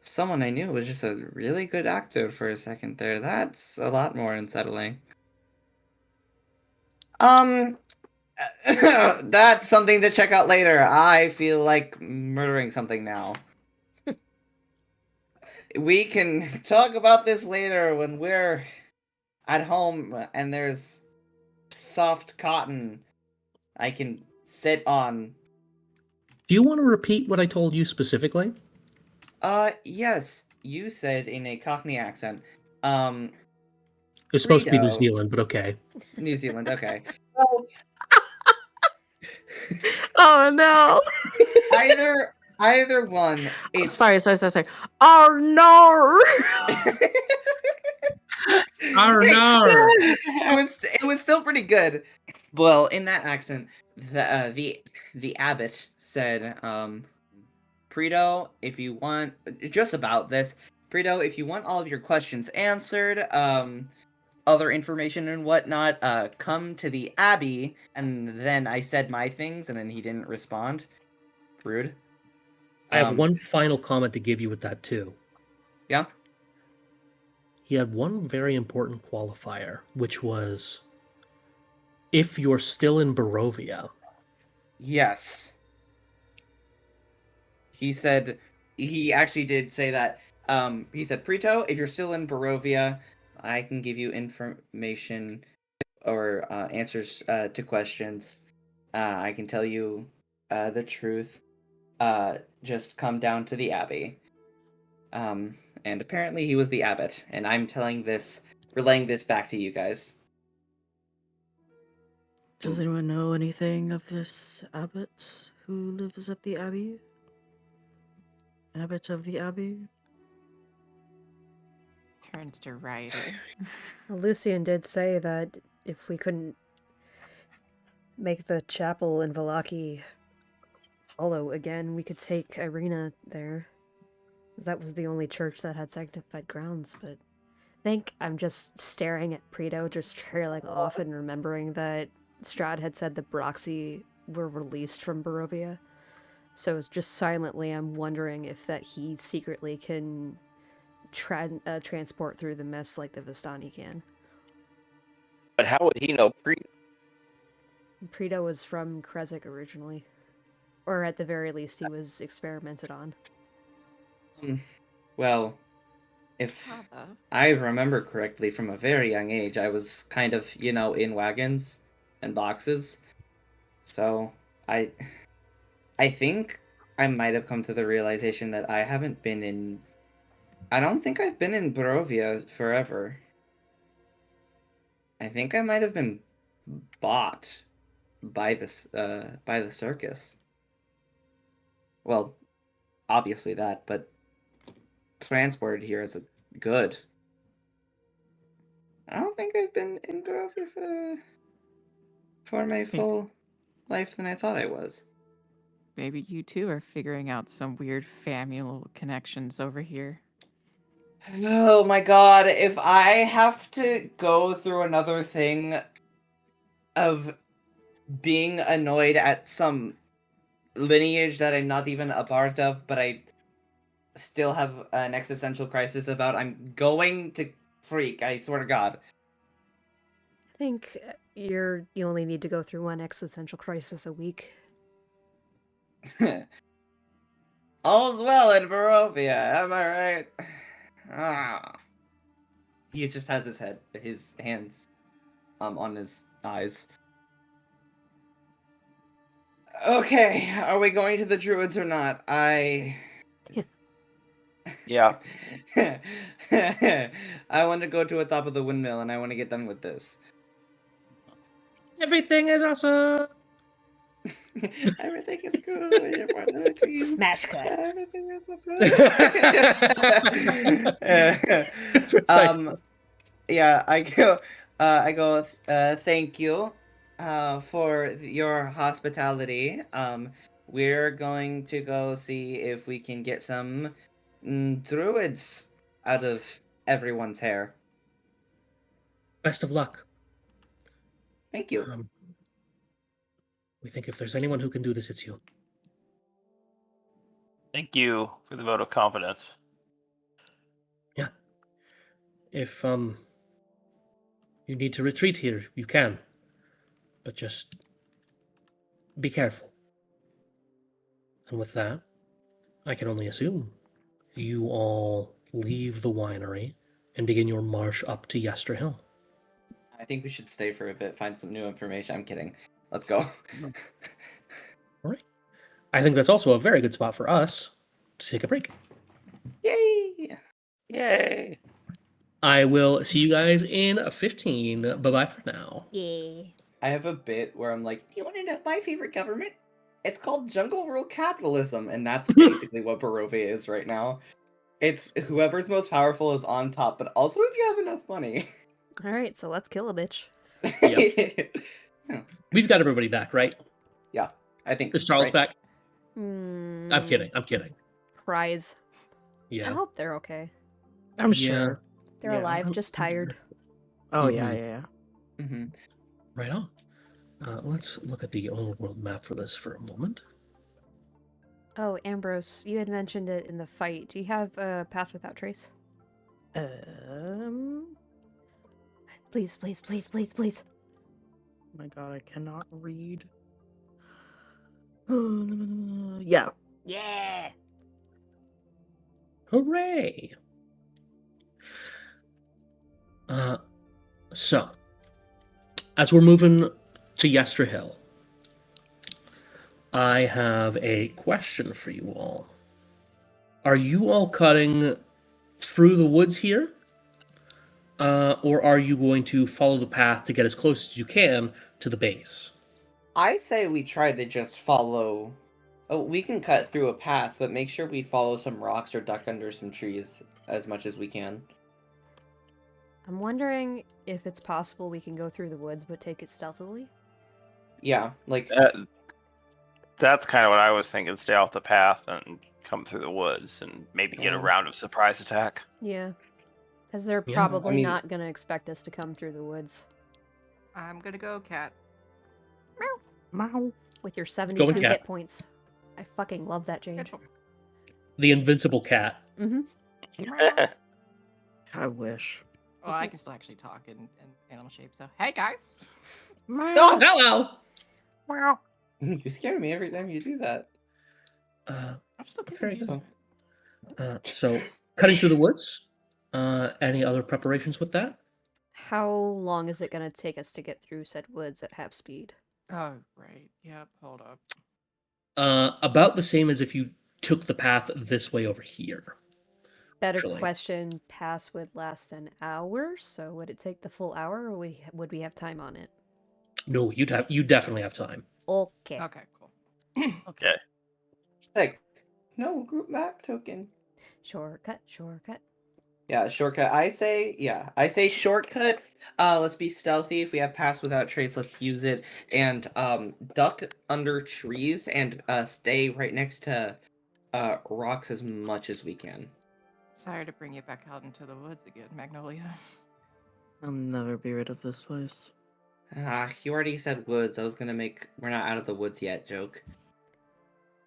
someone I knew was just a really good actor for a second there. That's a lot more unsettling. That's something to check out later. I feel like murdering something now. We can talk about this later when we're at home and there's soft cotton I can sit on. Do you want to repeat what I told you specifically? Yes. You said in a Cockney accent. It's supposed to be New Frito. Zealand, but okay. New Zealand, okay. Well, Oh no! either one. It's Sorry. Oh no! it was still pretty good. Well, in that accent, the abbot said, Preto, if you want just about this, Preto, if you want all of your questions answered, other information and whatnot, come to the Abbey. And then I said my things, and then he didn't respond. Rude. I have one final comment to give you with that too. Yeah. He had one very important qualifier, which was if you're still in Barovia. Yes. He actually did say that. He said, Preto, if you're still in Barovia, I can give you information or answers to questions. I can tell you the truth. Just come down to the Abbey. And apparently he was the abbot, and I'm relaying this back to you guys. Does anyone know anything of this abbot who lives at the Abbey? Abbot of the Abbey? Turns to Ryder. Well, Lucian did say that if we couldn't make the chapel in Vocalee hollow again, we could take Irina there. That was the only church that had sanctified grounds, but I think I'm just staring at Preto, just trailing off and remembering that Strahd had said the Broxy were released from Barovia. So it's just silently, I'm wondering if that he secretly can transport through the mist like the Vistani can. But how would he know Preto was from Krezik originally. Or at the very least, he was experimented on. Well, if I remember correctly from a very young age, I was kind of, in wagons and boxes. So I think I might have come to the realization that I don't think I've been in Barovia forever. I think I might have been bought by the circus. Well, obviously that, but transported here is a good. I don't think I've been in Barovia for my full life than I thought I was. Maybe you two are figuring out some weird familial connections over here. Oh my god, if I have to go through another thing of being annoyed at some lineage that I'm not even a part of, but I still have an existential crisis about, I'm going to freak, I swear to god. I think you only need to go through one existential crisis a week. All's well in Barovia, am I right? Ah. He just has his hands on his eyes. Okay, are we going to the druids or not? Yeah. I want to go to the top of the windmill and I want to get done with this. Everything is awesome. Everything is good when you're part of the team. Smash cut. Everything is awesome. Precisely. Yeah, I go, thank you, for your hospitality. We're going to go see if we can get some druids out of everyone's hair. Best of luck. Thank you. We think if there's anyone who can do this, it's you. Thank you for the vote of confidence. Yeah. If you need to retreat here, you can. But just be careful. And with that, I can only assume you all leave the winery and begin your march up to Yester Hill. I think we should stay for a bit, find some new information. I'm kidding. Let's go. All right. I think that's also a very good spot for us to take a break. Yay! Yay! I will see you guys in 15. Bye-bye for now. Yeah. I have a bit where I'm like, do you want to know my favorite government? It's called jungle rule capitalism, and that's basically what Barovia is right now. It's whoever's most powerful is on top, but also if you have enough money. All right, so let's kill a bitch. We've got everybody back, right? Yeah, I think. Is Charles right? back? Hmm. I'm kidding. I'm kidding. Prize. I Yeah. hope they're okay. I'm Yeah. sure. They're Yeah. alive, just tired. Oh Mhm. yeah. Mm-hmm. Right on. Let's look at the overworld map for this for a moment. Oh, Ambrose, you had mentioned it in the fight. Do you have Pass Without Trace? Please, please, please, please, please. Oh my god, I cannot read. Yeah. Yeah. Hooray! So, as we're moving to Yester Hill, I have a question for you all. Are you all cutting through the woods here? Or are you going to follow the path to get as close as you can to the base? I say we try to just follow. Oh, we can cut through a path, but make sure we follow some rocks or duck under some trees as much as we can. I'm wondering if it's possible we can go through the woods but take it stealthily. Yeah, like That's kind of what I was thinking. Stay off the path and come through the woods and maybe get a Yeah. round of surprise attack. Yeah. Because they're Yeah, probably I mean- not going to expect us to come through the woods. I'm gonna go cat. Meow. With your 72 Cat. hit points. I fucking love that change. The invincible cat. Mm-hmm. I wish. Well, I can still actually talk in animal shape. So, hey guys. Oh! Hello! Wow. You scare me every time you do that. I'm still Very confused. good. So, cutting through the woods. Any other preparations with that? How long is it going to take us to get through said woods at half speed? Oh, right. Yep. Hold up. About the same as if you took the path this way over here. Better Actually. question, pass would last an hour, so would it take the full hour or would we have time on it? No, you definitely have time. Okay. Okay, cool. Okay. Like, no group map token. Shortcut, shortcut. Yeah, shortcut. I say shortcut. Let's be stealthy. If we have pass without trace, let's use it. And duck under trees and stay right next to rocks as much as we can. Sorry to bring you back out into the woods again, Magnolia. I'll never be rid of this place. You already said woods. I was gonna make "we're not out of the woods yet" joke.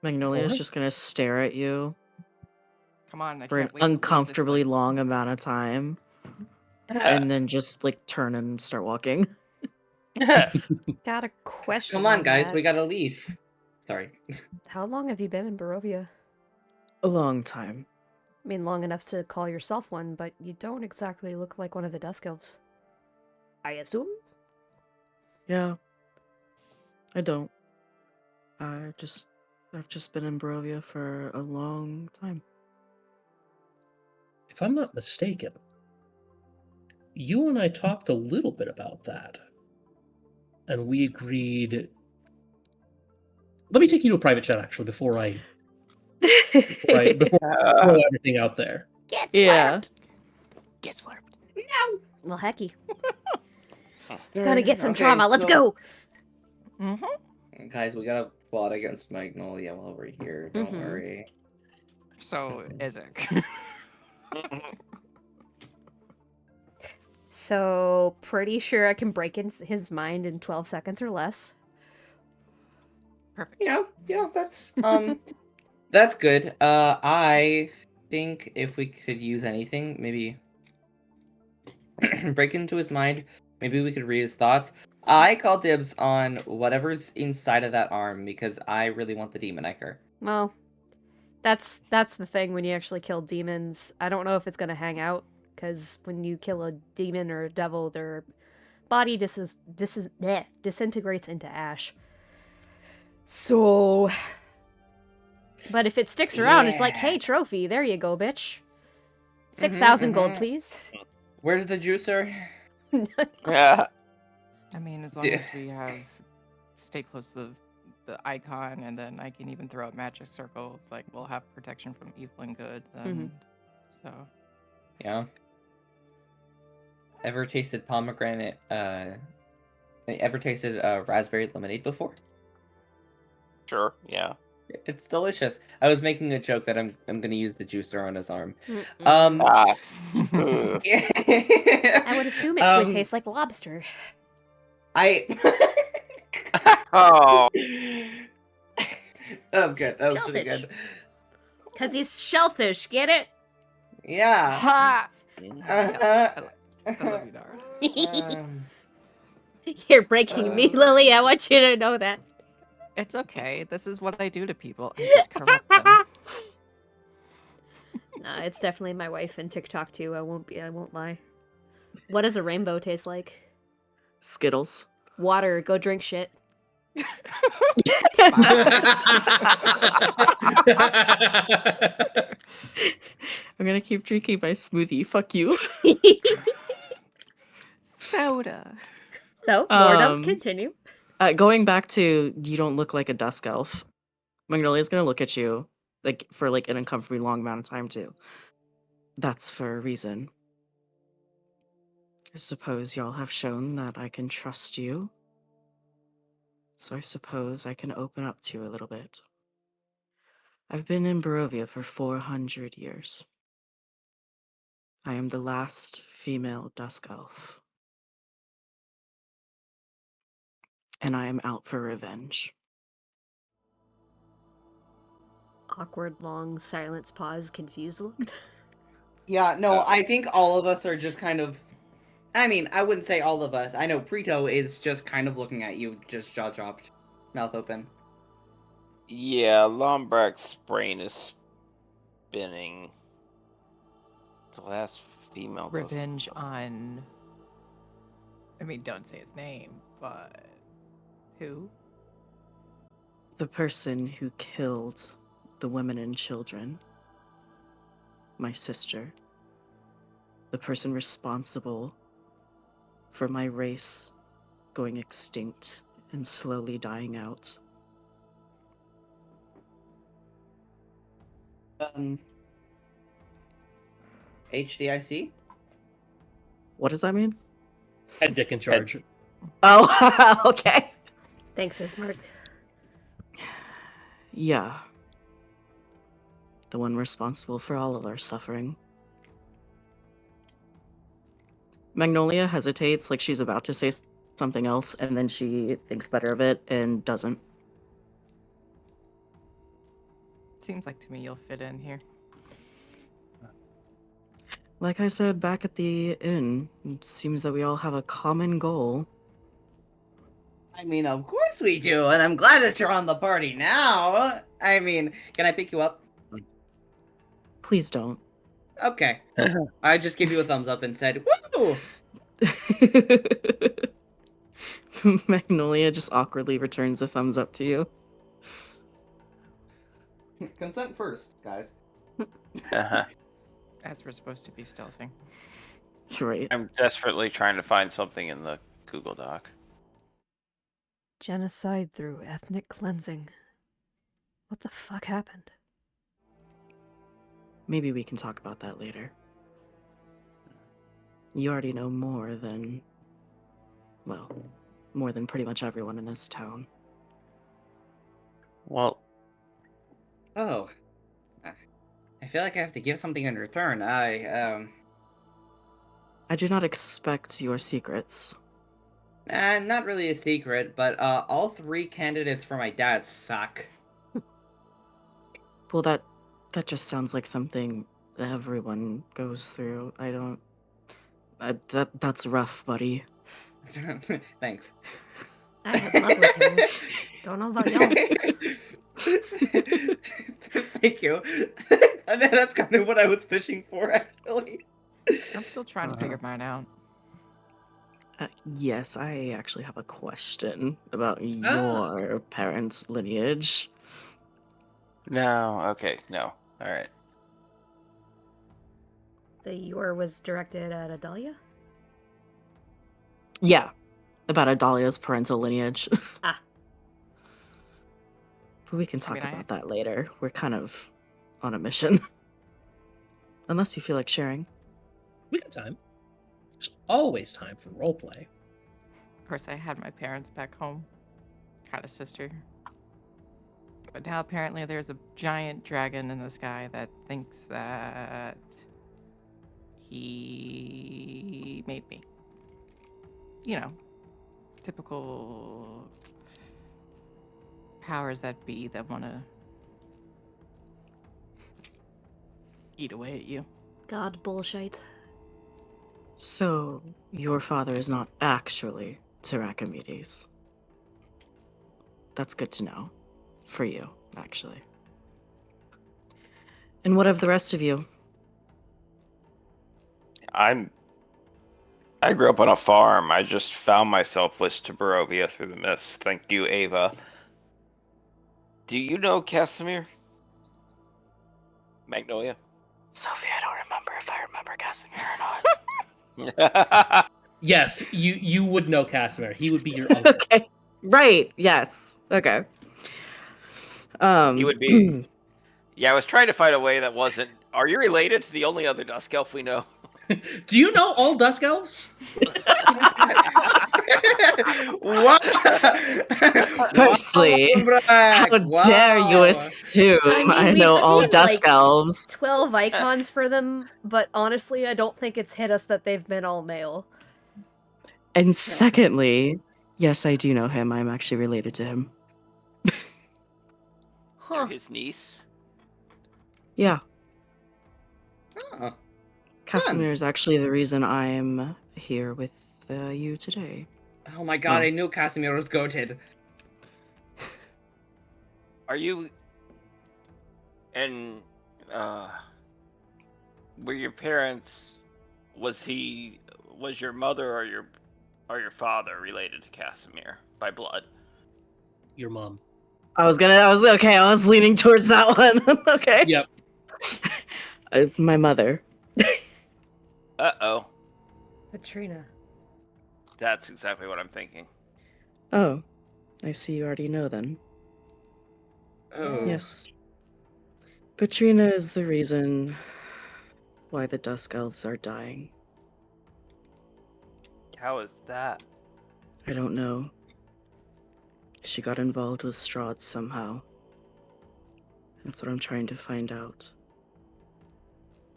Magnolia's What? just gonna stare at you Come on, I for an can't wait to leave this uncomfortably place. long amount of time, and then just like turn and start walking. Got a question. Come on, guys, that. we gotta leave. Sorry. How long have you been in Barovia? A long time. I mean, long enough to call yourself one, but you don't exactly look like one of the Dusk Elves. I assume? Yeah. I don't. I've just been in Barovia for a long time. If I'm not mistaken, you and I talked a little bit about that. And we agreed. Let me take you to a private chat, actually, before I throw everything out there. Get Yeah. flapped! Get slurped. Well, hecky. Gotta get some Okay, trauma. Let's so- go! Mm-hmm. Guys, we gotta plot against Magnolia while we're here. Don't Mhm. worry. So, Isaac. So, pretty sure I can break in his mind in 12 seconds or less. Perfect. Yeah, that's that's good. I think if we could use anything, maybe break into his mind. Maybe we could read his thoughts. I call dibs on whatever's inside of that arm because I really want the demon ichor. Well, that's the thing when you actually kill demons. I don't know if it's gonna hang out, because when you kill a demon or a devil, their body disintegrates into ash. So... But if it sticks around, it's like, Yeah. hey, trophy, there you go, bitch. 6,000 gold, mhm. please. Where's the juicer? Yeah. I mean, as long Yeah. as we have stay close to the icon, and then I can even throw out magic circle, like we'll have protection from evil and good. And so Yeah. Ever tasted pomegranate? Ever tasted raspberry lemonade before? Sure. Yeah. It's delicious. I was making a joke that I'm gonna use the juicer on his arm. Mm-mm. Ah. I would assume it would taste like lobster. Oh. That was good. That was pretty Shellfish. good. Because he's shellfish, get it? Yeah. Ha! Uh, I love you, Dara. You're breaking me, Lily. I want you to know that. It's okay. This is what I do to people. I just corrupt them. Nah, it's definitely my wife and TikTok too. I won't lie. What does a rainbow taste like? Skittles. Water. Go drink shit. I'm gonna keep drinking my smoothie. Fuck you. Soda. So, Lord Elf, continue. Going back to you don't look like a dusk elf. Magnolia's gonna look at you for an uncomfortably long amount of time too. That's for a reason. I suppose y'all have shown that I can trust you. So I suppose I can open up to you a little bit. I've been in Barovia for 400 years. I am the last female dusk elf. And I am out for revenge. Awkward, long silence, pause, confused look. Yeah, no, I think all of us are just kind of. I mean, I wouldn't say all of us. I know Preto is just kind of looking at you, just jaw dropped, mouth open. Yeah, Lombrak's brain is spinning. The last female. Revenge on. I mean, don't say his name, but who? The person who killed the women and children. My sister. The person responsible for my race going extinct and slowly dying out. HDIC? What does that mean? Head dick in charge. Oh, okay. Thanks, Ismark. Yeah. The one responsible for all of our suffering. Magnolia hesitates, like she's about to say something else, and then she thinks better of it and doesn't. Seems like to me you'll fit in here. Like I said back at the inn, it seems that we all have a common goal. I mean, of course we do, and I'm glad that you're on the party now. I mean, can I pick you up? Please don't. Okay. I just gave you a thumbs up and said, woo! Magnolia just awkwardly returns a thumbs up to you. Consent first, guys. As we're supposed to be stealthing. Right. I'm desperately trying to find something in the Google Doc. Genocide through ethnic cleansing. What the fuck happened? Maybe we can talk about that later. You already know more than... well, more than pretty much everyone in this town. Well, Oh. I feel like I have to give something in return. I do not expect your secrets. Not really a secret, but all 3 candidates for my dad suck. Well, that just sounds like something everyone goes through. I don't... that's rough, buddy. Thanks. I have lovely parents. Don't know about y'all. Thank you. And that's kind of what I was fishing for, actually. I'm still trying to figure mine out. Yes, I actually have a question about your parents' lineage. no. Okay, no. All right. The your was directed at Adalia? Yeah, about Adalia's parental lineage. Ah. But we can talk mean, about that later. We're kind of on a mission. Unless you feel like sharing. We got time. There's always time for roleplay. Of course, I had my parents back home. Had a sister. But now apparently there's a giant dragon in the sky that thinks that he made me. You know, typical powers that be that want to eat away at you. God bullshit. So, your father is not actually Terracomedes. That's good to know. For you, actually. And what of the rest of you? I grew up on a farm. I just found myself with Barovia through the mist. Thank you, Ava. Do you know Casimir? Magnolia? Sophie, I don't remember if I remember Casimir or not. Yes, you would know Casimir. He would be your uncle. Okay. Right, yes. Okay. He would be. Yeah, I was trying to find a way that wasn't. Are you related to the only other Dusk Elf we know? Do you know all Dusk Elves? What? Firstly, how dare you assume I we've know all seen, Dusk like, Elves? 12 icons for them, but honestly, I don't think it's hit us that they've been all male. And secondly, yes, I do know him. I'm actually related to him. You're Huh. his niece? Yeah. Oh, Casimir is actually the reason I'm here with you today. oh my god, I knew Casimir was goated. Are you? And were your parents? Was your mother or your father related to Casimir by blood? Your mom. I was leaning towards that one. Okay. Yep. It's my mother. Uh-oh. Katrina. That's exactly what I'm thinking. Oh, I see you already know then. Oh. Yes. Petrina is the reason why the Dusk Elves are dying. How is that? I don't know. She got involved with Strahd somehow. That's what I'm trying to find out.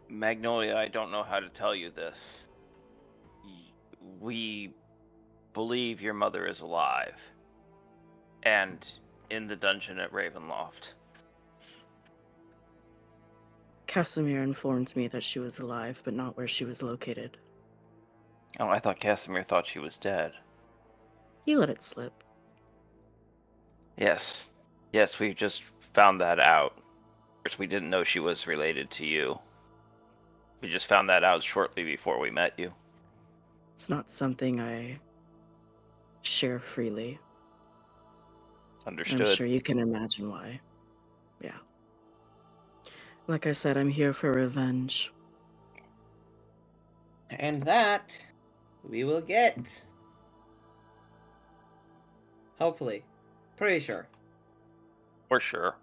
Magnolia, I don't know how to tell you this. we believe your mother is alive and in the dungeon at Ravenloft. Casimir informed me that she was alive, but not where she was located. Oh, I thought Casimir thought she was dead. He let it slip. Yes. Yes, we just found that out. Of course, we didn't know she was related to you. We just found that out shortly before we met you. It's not something I share freely. Understood. I'm sure you can imagine why. Yeah. Like I said, I'm here for revenge. And that we will get. Hopefully. Pretty sure. For sure.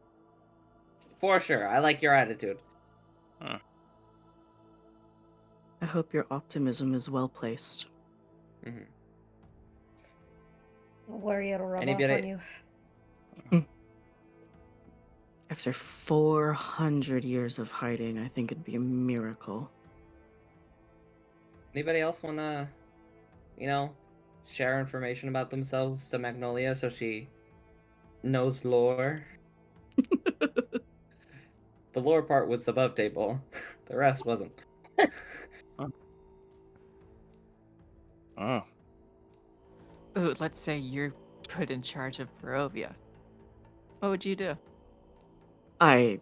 For sure. I like your attitude. I hope your optimism is well placed. Mm-hmm. Don't worry, it'll rub off Anybody- on you. After 400 years of hiding, I think it'd be a miracle. Anybody else wanna, share information about themselves to Magnolia so she knows lore? The lore part was above table. The rest wasn't. Mm. Ooh, let's say you're put in charge of Barovia. What would you do? I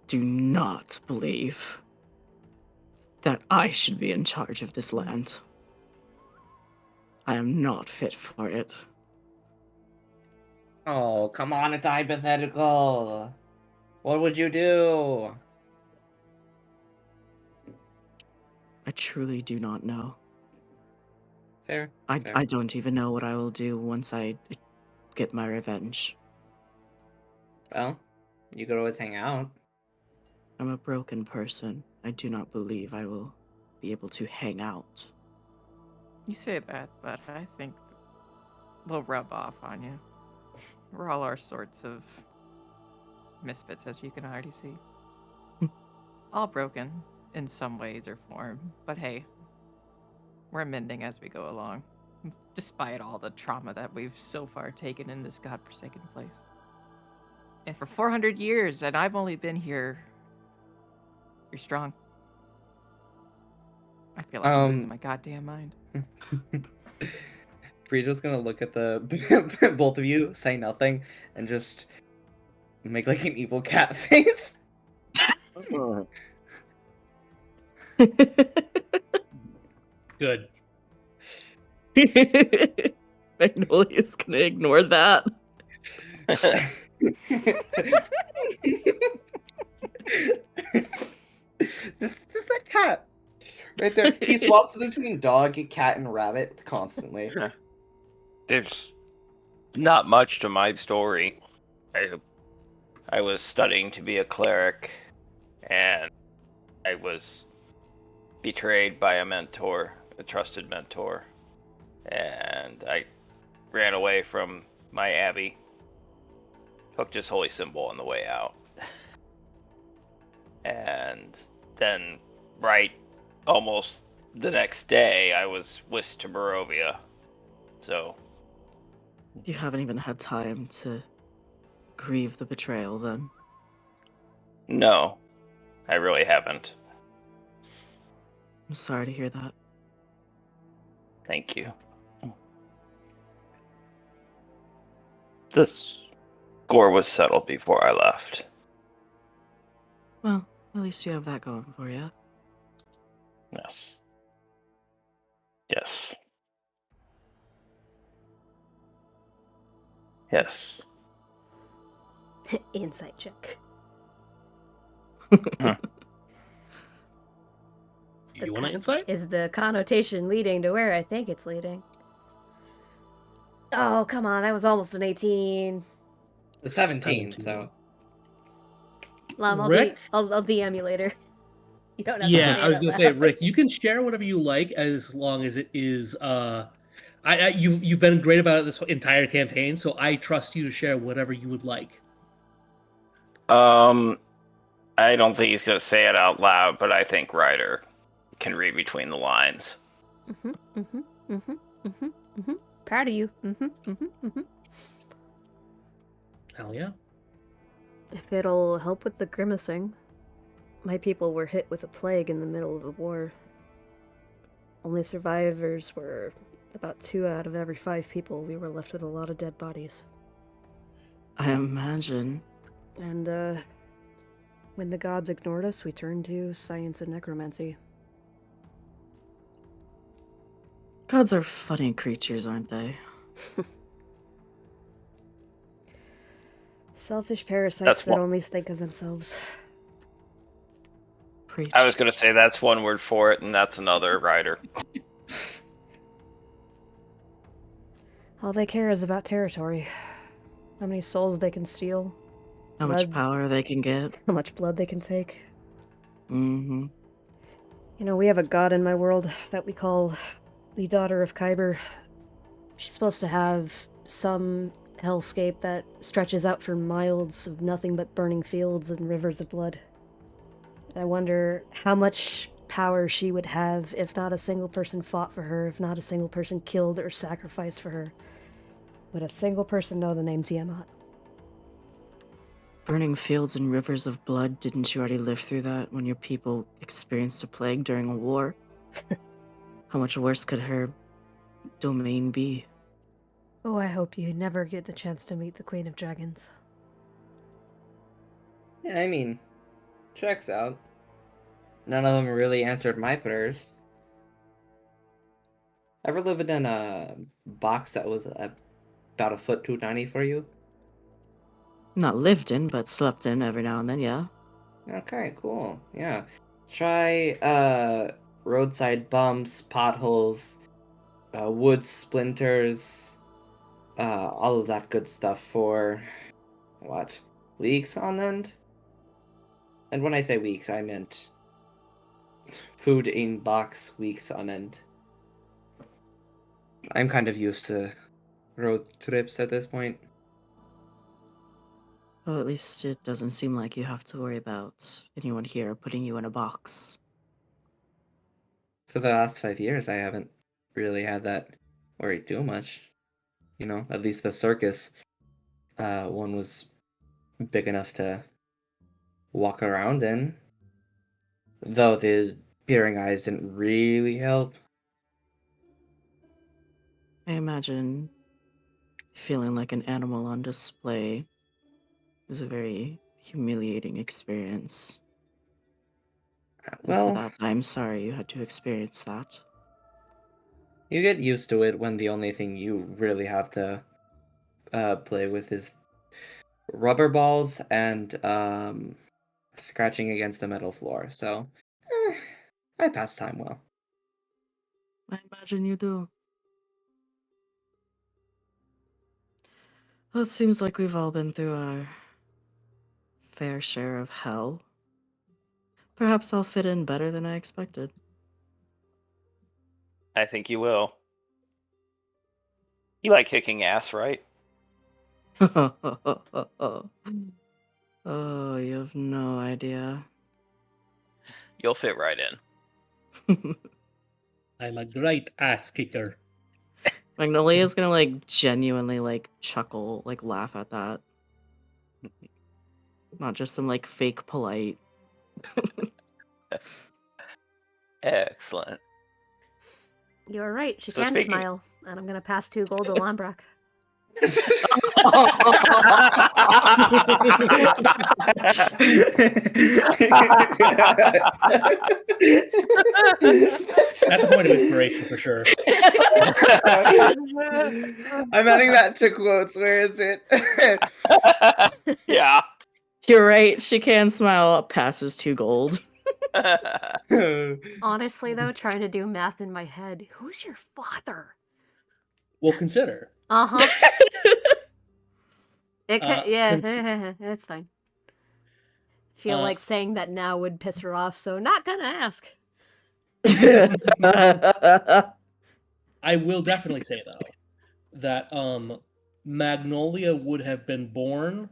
do not believe that I should be in charge of this land. I am not fit for it. Oh, come on, it's hypothetical. What would you do? I truly do not know. Fair. I fair. don't even know what I will do once I get my revenge. Well, you could always hang out. I'm a broken person. I do not believe I will be able to hang out. You say that, but I think they'll rub off on you. We're all our sorts of misfits, as you can already see. All broken in some ways or form, but hey, we're mending as we go along, despite all the trauma that we've so far taken in this godforsaken place. And for 400 years, and I've only been here, you're strong. I feel like I'm losing my goddamn mind. Frieda's gonna look at the both of you, say nothing, and just make like an evil cat face. Good. Magnolia's gonna ignore that. Just that cat. Right there. He swaps between dog, cat, and rabbit constantly. There's not much to my story. I was studying to be a cleric, and I was betrayed by a mentor, a trusted mentor, and I ran away from my abbey, hooked his holy symbol on the way out, and then right almost the next day I was whisked to Barovia. So You haven't even had time to grieve the betrayal, then. no, I really haven't. I'm sorry to hear that. Thank you. The score was settled before I left. Well, at least you have that going for you. Yes. Yes. Yes. Insight check. You want to insight? Is the connotation leading to where I think it's leading? Oh, come on. That was almost an 18. The 17, so. I'll Rick? I'll DM you later. You don't have to Yeah, say I was it gonna out say, loud. Rick, you can share whatever you like as long as it is. You've been great about it this entire campaign, so I trust you to share whatever you would like. I don't think he's gonna say it out loud, but I think Ryder can read between the lines. Proud of you. Hell yeah. If it'll help with the grimacing, my people were hit with a plague in the middle of the war. Only survivors were about 2 out of every 5 people. We were left with a lot of dead bodies. I imagine. And, when the gods ignored us, we turned to science and necromancy. Gods are funny creatures, aren't they? Selfish parasites That's that one- only think of themselves. Preach. I was going to say that's one word for it, and that's another, Ryder. All they care is about territory. How many souls they can steal. How much blood. power they can get. How much blood they can take. Mm-hmm. You know, we have a god in my world that we call the Daughter of Kyber. She's supposed to have some hellscape that stretches out for miles of nothing but burning fields and rivers of blood. I wonder how much power she would have if not a single person fought for her, if not a single person killed or sacrificed for her. Would a single person know the name Tiamat? Burning fields and rivers of blood, didn't you already live through that when your people experienced a plague during a war? How much worse could her domain be? Oh, I hope you never get the chance to meet the Queen of Dragons. Yeah, I mean, checks out. None of them really answered my prayers. Ever lived in a box that was about a foot 290 for you? Not lived in, but slept in every now and then, yeah. Okay, cool. Yeah. Try roadside bumps, potholes, wood splinters, all of that good stuff for what? Weeks on end? And when I say weeks, I meant food in box weeks on end. I'm kind of used to road trips at this point. Well, at least it doesn't seem like you have to worry about anyone here putting you in a box. For the last 5 years, I haven't really had that worry too much. You know, at least the circus one was big enough to walk around in. Though the peering eyes didn't really help. I imagine feeling like an animal on display is a very humiliating experience. And for Well, that, I'm sorry you had to experience that. you get used to it when the only thing you really have to play with is rubber balls and scratching against the metal floor. So, I pass time well. I imagine you do. Well, it seems like we've all been through our fair share of hell. Perhaps I'll fit in better than I expected. I think you will. You like kicking ass, right? Oh, you have no idea. You'll fit right in. I'm a great ass kicker. Magnolia's gonna like genuinely like chuckle, like laugh at that. Not just some like fake polite. Excellent. You're right, she So can speaking- smile. And I'm gonna pass 2 gold to Lambrak. That's a point of inspiration for sure. I'm adding that to quotes. Where is it? Yeah. You're right, she can smile, passes 2 gold. Honestly, though, trying to do math in my head, who's your father? Well, consider. Uh-huh. Yeah, cons- that's fine. Feel Uh, like saying that now would piss her off, so not gonna ask. I will definitely say though that Magnolia would have been born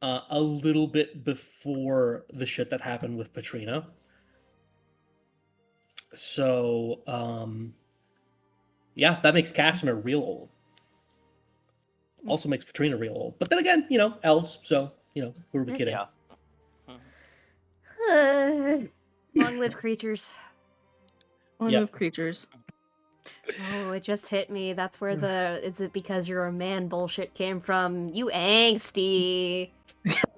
a little bit before the shit that happened with Petrina. So, yeah, that makes Casimir real old. Also makes Petrina real old. But then again, elves, so, who are we kidding? Yeah. Long-lived creatures. One Yep. of creatures. Oh, it just hit me. That's where is it because you're a man bullshit came from. You angsty.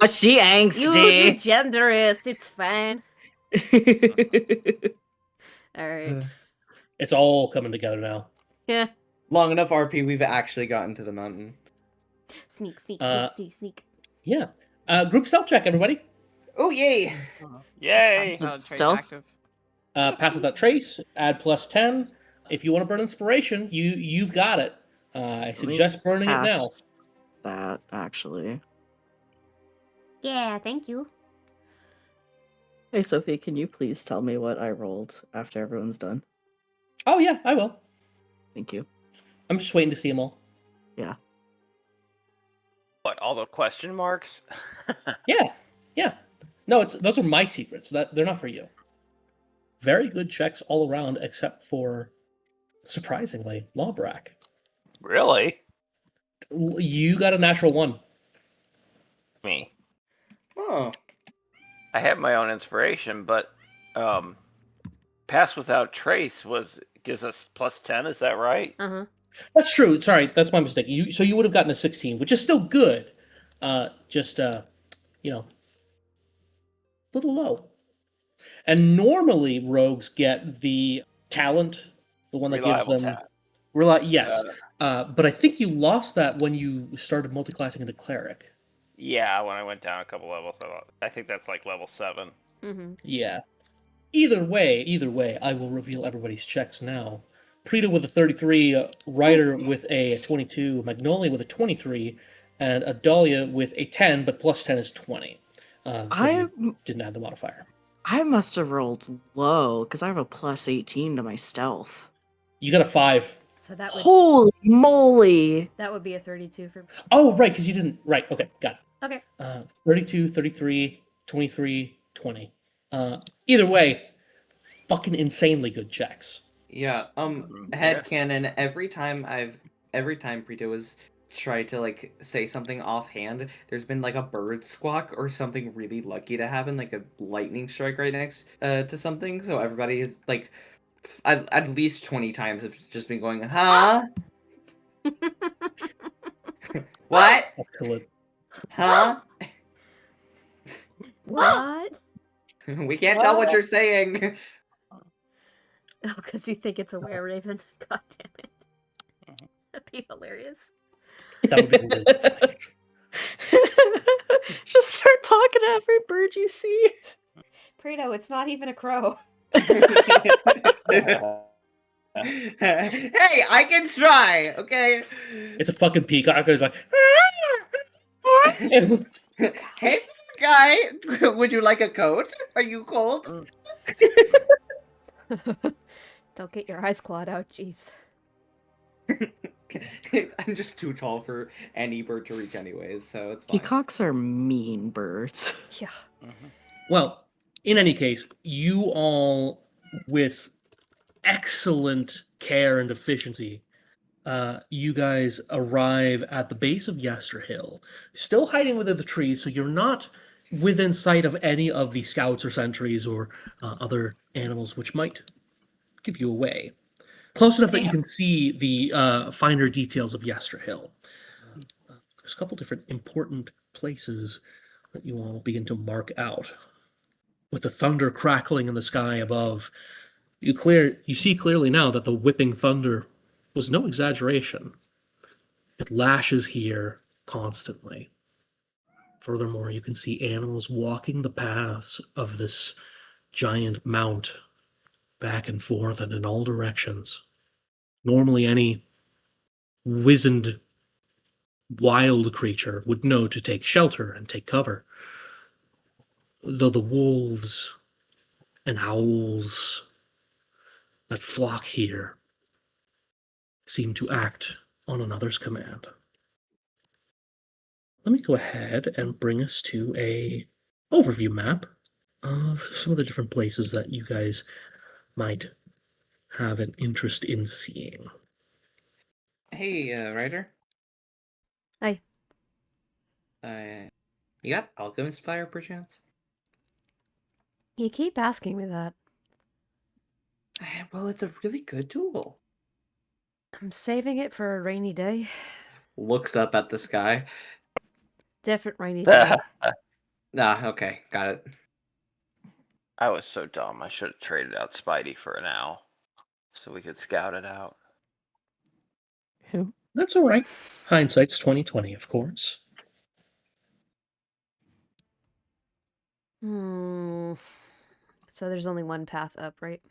Oh, she You angsty. genderist. It's fine. Alright. It's all coming together now. Yeah. Long enough RP, we've actually gotten to the mountain. Sneak. Yeah. Group stealth check, everybody. Oh, yay! Yay! Some Trace stealth? active. Pass without trace, add plus 10. If you want to burn inspiration, you've got it. I suggest burning it now. Pass that, actually. Yeah, thank you. Hey, Sophie, can you please tell me what I rolled after everyone's done? Oh, yeah, I will. Thank you. I'm just waiting to see them all. Yeah. What, all the question marks? Yeah. No, those are my secrets. They're not for you. Very good checks all around, except for, surprisingly, Lawbrak. Really? You got a natural 1. Me. Oh. I have my own inspiration, but pass without trace gives us plus 10, is that right? Uh-huh. That's true. Sorry, that's my mistake. So you would have gotten a 16, which is still good. Just a little low. And normally rogues get the talent, the one that Reliable gives them talent. Yes. But I think you lost that when you started multiclassing into cleric. Yeah, when I went down a couple levels, I think that's like level 7. Mm-hmm. Yeah. Either way, I will reveal everybody's checks now. Prita with a 33, Ryder with a 22, Magnolia with a 23, and Adalia with a 10, but plus 10 is 20. You didn't add the modifier. I must have rolled low, because I have a plus 18 to my stealth. You got a 5. So that would Holy moly! that would be a 32 for. Oh, right, because you didn't. Right, okay, got it. Okay. 32, 33, 23, 20. Either way, fucking insanely good checks. Yeah, headcanon, every time Prito has tried to, say something offhand, there's been, a bird squawk or something really lucky to happen, like a lightning strike right next to something, so everybody is, at least 20 times have just been going, huh? What? Excellent. Huh? What? We can't tell what you're saying. Oh, because you think it's a were-raven. God damn it. That'd be hilarious. That would be really funny. Just start talking to every bird you see. Prito, it's not even a crow. Hey, I can try, okay? It's a fucking peacock. It's like, Hey, guy, would you like a coat? Are you cold? Don't get your eyes clawed out, jeez. I'm just too tall for any bird to reach anyways, so it's fine. Peacocks are mean birds. Yeah. well, in any case, you all, with excellent care and efficiency, you guys arrive at the base of Yester Hill, still hiding within the trees, so you're not within sight of any of the scouts or sentries or other animals which might give you away. Close enough that you can see the finer details of Yester Hill. There's a couple different important places that you all begin to mark out. With the thunder crackling in the sky above, you see clearly now that the whipping thunder was no exaggeration. It lashes here constantly. Furthermore, you can see animals walking the paths of this giant mount back and forth and in all directions. Normally, any wizened wild creature would know to take shelter and take cover. Though the wolves and owls that flock here seem to act on another's command. Let me go ahead and bring us to a overview map of some of the different places that you guys might have an interest in seeing. Hey, Ryder. Hi. You got Alchemist Fire, perchance? You keep asking me that. Well, it's a really good tool. I'm saving it for a rainy day. Looks up at the sky. Different rainy day. Okay, got it. I was so dumb. I should have traded out Spidey for an owl so we could scout it out. Who? That's all right. Hindsight's 20/20, of course. So there's only one path up, right?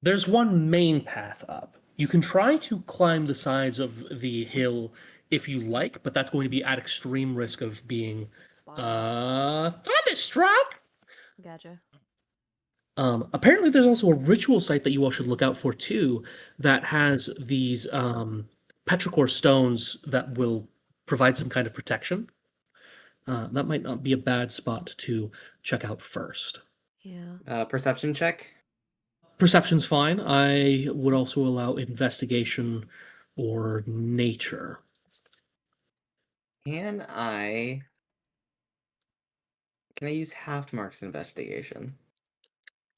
There's one main path up. You can try to climb the sides of the hill if you like, but that's going to be at extreme risk of being thunderstruck. Gotcha. Apparently there's also a ritual site that you all should look out for too that has these Petrichor Stones that will provide some kind of protection. That might not be a bad spot to check out first. Yeah. Perception check. Perception's fine. I would also allow investigation or nature. Can I use half Mark's investigation?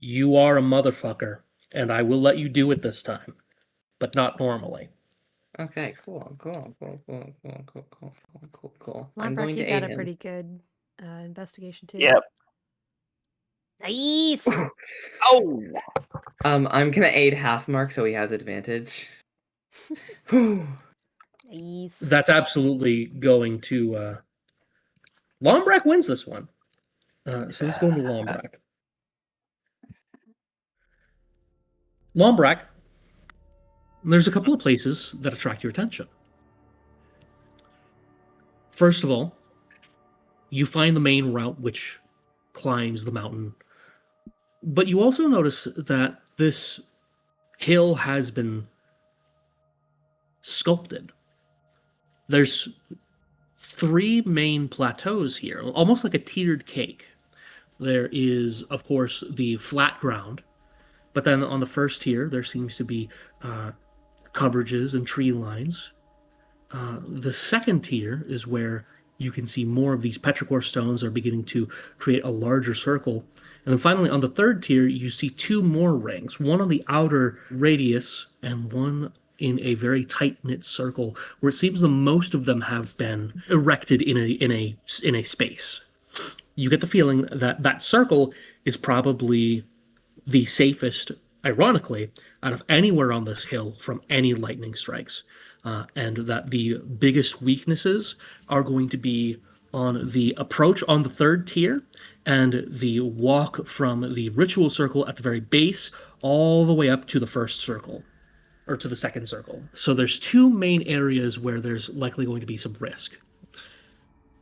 You are a motherfucker, and I will let you do it this time, but not normally. Okay, cool. I'm Lombrock, going to you got aid a him. pretty good investigation too. Yep. Nice. Oh! I'm gonna aid half Mark so he has advantage. Whew. Nice. That's absolutely going to... Lombrak wins this one. So let's go into Lombrak. Lombrak, there's a couple of places that attract your attention. First of all, you find the main route which climbs the mountain, but you also notice that this hill has been sculpted. There's 3 main plateaus here, almost like a tiered cake. There is, of course, the flat ground, but then on the first tier, there seems to be coverages and tree lines. The second tier is where you can see more of these Petrichor Stones are beginning to create a larger circle. And then finally, on the third tier, you see 2 more rings, one on the outer radius and one in a very tight-knit circle, where it seems the most of them have been erected in a space. You get the feeling that that circle is probably the safest, ironically, out of anywhere on this hill from any lightning strikes. And that the biggest weaknesses are going to be on the approach on the third tier and the walk from the ritual circle at the very base all the way up to the first circle, or to the second circle. So there's 2 main areas where there's likely going to be some risk.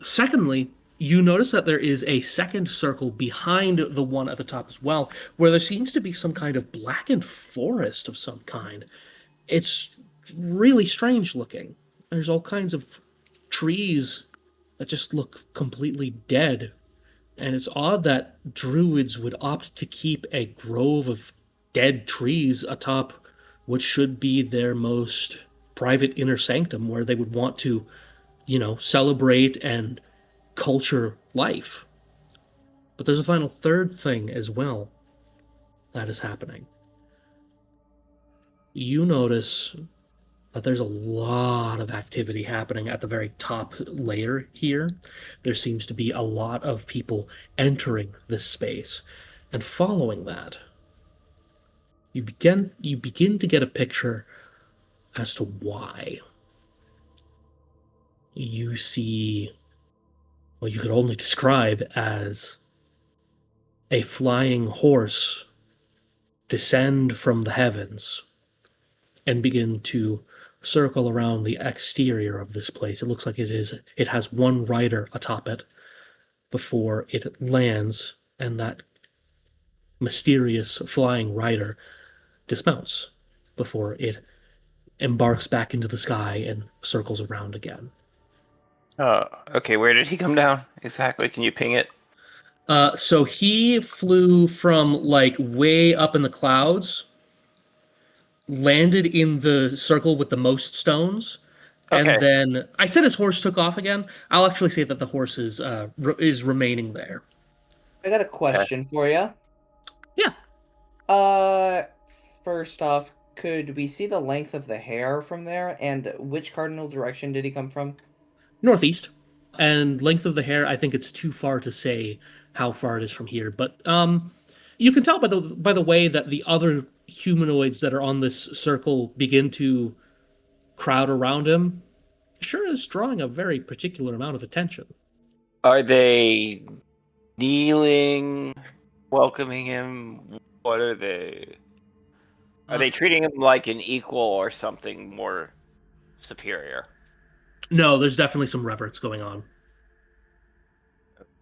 Secondly, you notice that there is a second circle behind the one at the top as well, where there seems to be some kind of blackened forest of some kind. It's really strange looking. There's all kinds of trees that just look completely dead. And it's odd that druids would opt to keep a grove of dead trees atop what should be their most private inner sanctum, where they would want to, celebrate and culture life. But there's a final third thing as well that is happening. You notice that there's a lot of activity happening at the very top layer here. There seems to be a lot of people entering this space. And following that, you begin to get a picture as to why. You see what you could only describe as a flying horse descend from the heavens and begin to circle around the exterior of this place. It looks like it has one rider atop it before it lands, and that mysterious flying rider dismounts before it embarks back into the sky and circles around again. Okay, where did he come down exactly? Can you ping it? So he flew from way up in the clouds landed in the circle with the most stones, Okay. and then I said his horse took off again. I'll actually say that the horse is remaining there. I got a question for you. Yeah. First off, could we see the length of the hair from there, and which cardinal direction did he come from? Northeast. And length of the hair, I think it's too far to say how far it is from here, but you can tell by the way that the other humanoids that are on this circle begin to crowd around him. Sure is drawing a very particular amount of attention. Are they kneeling, welcoming him? What are they? Are they treating him like an equal or something more superior? No, there's definitely some reverence going on.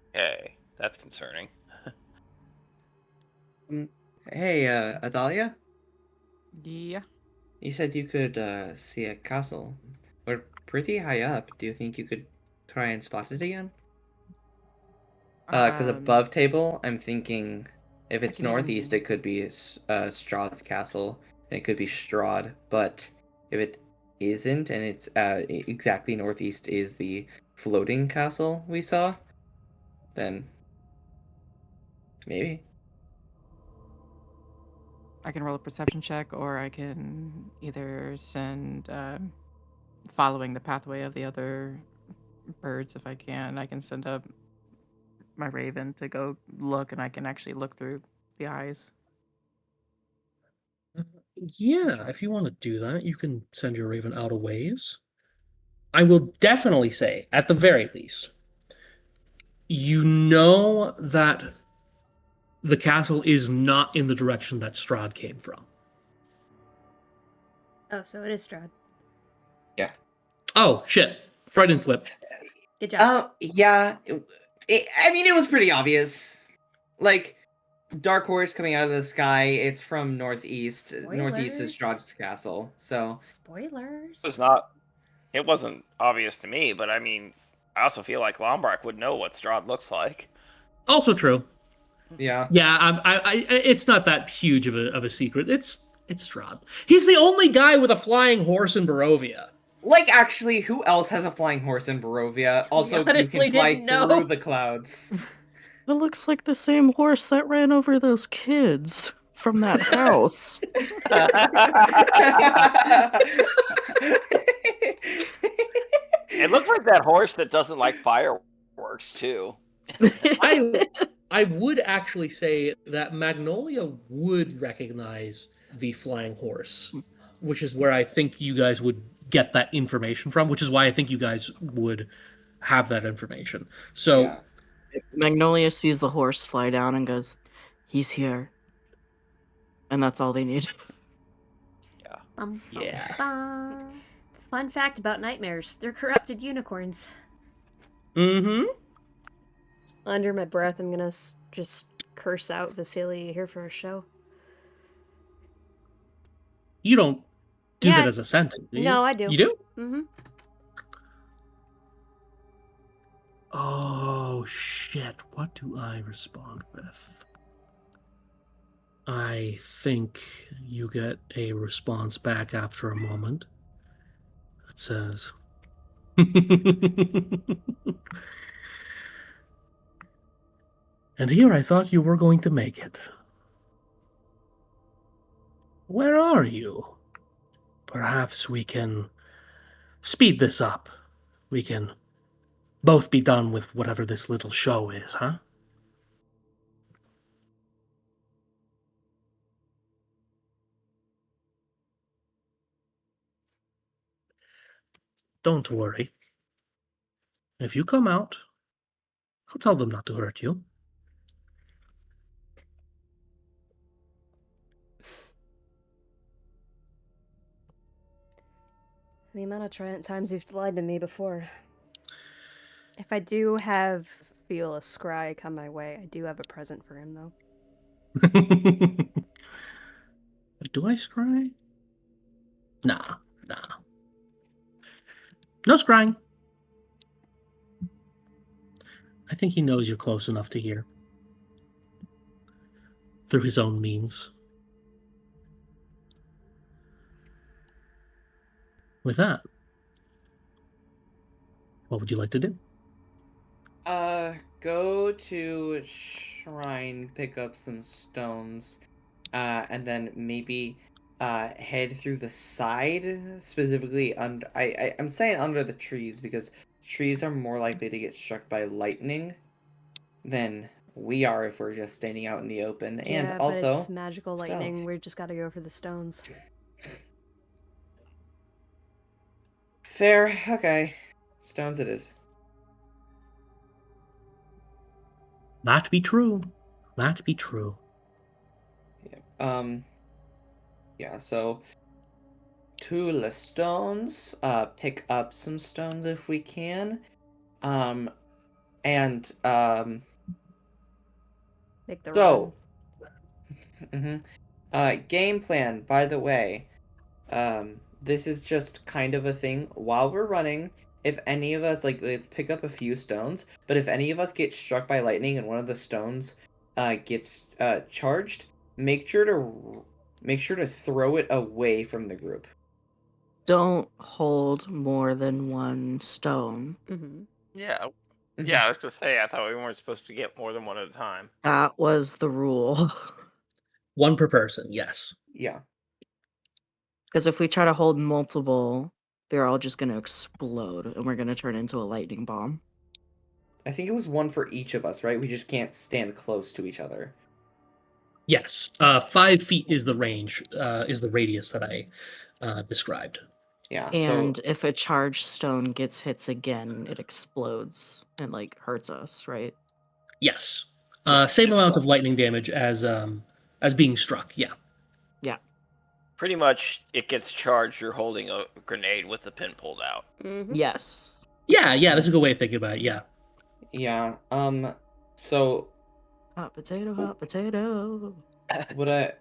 Okay, that's concerning. Hey, Adalia? Yeah. You said you could see a castle. We're pretty high up. Do you think you could try and spot it again? Because above table, I'm thinking if it's can northeast, even- it could be Strahd's castle, and it could be Strahd. But if it isn't, and it's exactly northeast is the floating castle we saw, then maybe. I can roll a perception check, or I can either send following the pathway of the other birds if I can. I can send up my raven to go look, and I can actually look through the eyes. Yeah, if you want to do that, you can send your raven out a ways. I will definitely say, at the very least, you know that the castle is not in the direction that Strahd came from. Oh, so it is Strahd. Yeah. Oh, shit. Freudian slip. Good job. Yeah. I mean, it was pretty obvious. Like, dark horse coming out of the sky. It's from northeast. Northeast is Spoilers. Strahd's castle. So Spoilers. It wasn't obvious to me, but I mean, I also feel like Lombrock would know what Strahd looks like. Also true. yeah. Yeah, it's not that huge of a secret. It's Strahd. He's the only guy with a flying horse in Barovia. Like, actually, who else has a flying horse in Barovia? Also, you honestly can fly didn't know. through the clouds. It looks like the same horse that ran over those kids from that house. It looks like that horse that doesn't like fireworks too. I would actually say that Magnolia would recognize the flying horse, which is where I think you guys would get that information from, which is why I think you guys would have that information. So Yeah. Magnolia sees the horse fly down and goes, "He's here." And that's all they need. Yeah. Fun fact about nightmares: they're corrupted unicorns. Mm-hmm. Under my breath, I'm gonna just curse out Vocalee here for a show. You don't do Yeah. that as a sentence, do you? No, I do. You do? Mm-hmm. Oh, shit. What do I respond with? I think you get a response back after a moment that says... And here I thought you were going to make it. Where are you? Perhaps we can speed this up. We can both be done with whatever this little show is, huh? Don't worry. If you come out, I'll tell them not to hurt you. The amount of times you've lied to me before. If I do feel a scry come my way, I do have a present for him, though. Do I scry? Nah. No scrying. I think he knows you're close enough to hear. Through his own means. with that, what would you like to do? Go to shrine, pick up some stones, and then maybe head through the side, specifically under. I'm saying under the trees because trees are more likely to get struck by lightning than we are if we're just standing out in the open. And Yeah, but also it's magical lightning. stealth. We just gotta go for the stones. Fair. Okay. Stones it is. That be true. That be true. Yeah. Yeah, so to the stones, pick up some stones if we can. Um and Make the so run. game plan, by the way. This is just kind of a thing while we're running. If any of us like let's pick up a few stones, but if any of us get struck by lightning and one of the stones gets charged, make sure to throw it away from the group. Don't hold more than one stone. Mm-hmm. Yeah. Mhm. Yeah, I was gonna say I thought we weren't supposed to get more than one at a time. That was the rule. One per person, yes. Yeah. Because if we try to hold multiple, they're all just going to explode and we're going to turn into a lightning bomb. I think it was one for each of us, right? We just can't stand close to each other. Yes. 5 feet is the range, is the radius that I described. Yeah. And So if a charged stone gets hits again, it explodes and like hurts us, right? Yes. Yeah, Same amount so- of lightning damage as being struck. Yeah. Yeah. Pretty much, it gets charged. You're holding a grenade with the pin pulled out. Mm-hmm. Yes. Yeah. That's a good way of thinking about it. Yeah. yeah. So Hot potato, hot potato. what I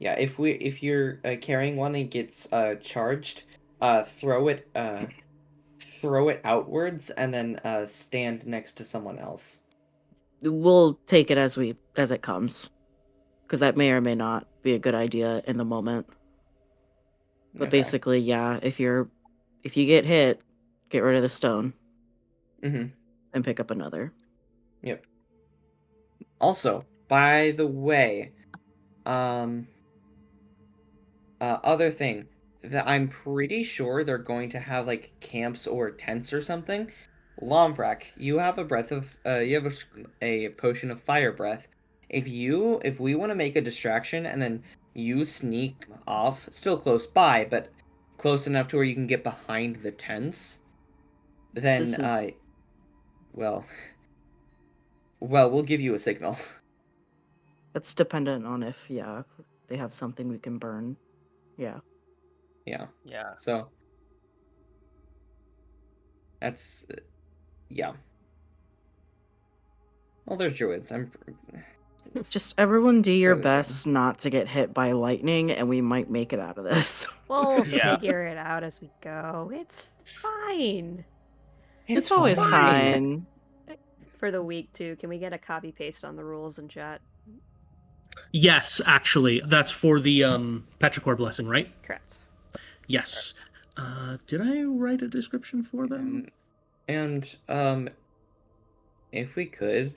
yeah, if you're carrying one and it gets charged, throw it outwards and then stand next to someone else. We'll take it as it comes. Because that may or may not be a good idea in the moment. But Okay. basically, yeah, if you get hit, get rid of the stone Mm-hmm. and pick up another. Yep. Also, by the way, other thing that I'm pretty sure they're going to have like camps or tents or something. Lombrak, you have a breath of you have a potion of fire breath. If we want to make a distraction and then you sneak off, still close by, but close enough to where you can get behind the tents, then This is- well, we'll give you a signal. That's dependent on if, they have something we can burn. Yeah. Yeah. Yeah. So that's yeah. Well, they're druids. Just everyone do your Fairly certain. best not to get hit by lightning, and we might make it out of this. We'll Yeah. figure it out as we go. It's fine. It's always fine. For the week, too, can we get a copy paste on the rules in chat? Yes, actually, that's for the Petrichor blessing, right? Correct. Yes. Did I write a description for them? And if we could,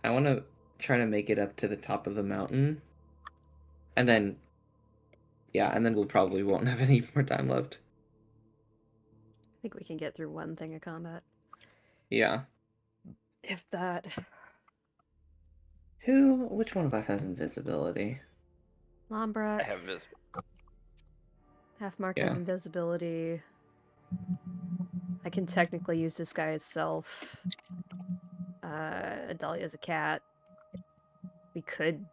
I want to try to make it up to the top of the mountain, and then we'll probably won't have any more time left. I think we can get through one thing of combat. Yeah. If that. Which one of us has invisibility? I Lombrat, have this. half mark Yeah. has invisibility. I can technically use this guy as self. Adalia's a cat. We could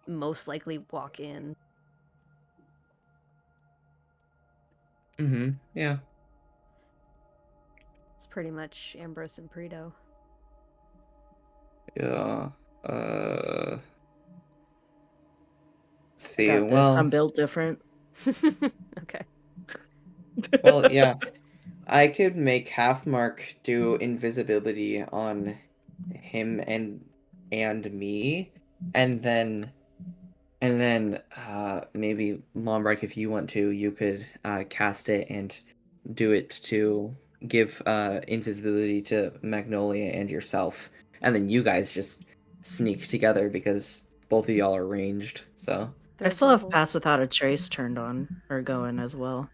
most likely walk in. Mm-hmm. Yeah. It's pretty much Ambrose and Preto. Yeah. See, Got this. well, I'm built different. Okay. well, yeah. I could make half mark do invisibility on him and me, and then And then maybe Lombrick, if you want to, you could cast it and do it to give invisibility to Magnolia and yourself. And then you guys just sneak together because both of y'all are ranged. So I Third still have level. Pass Without a Trace turned on or going as well.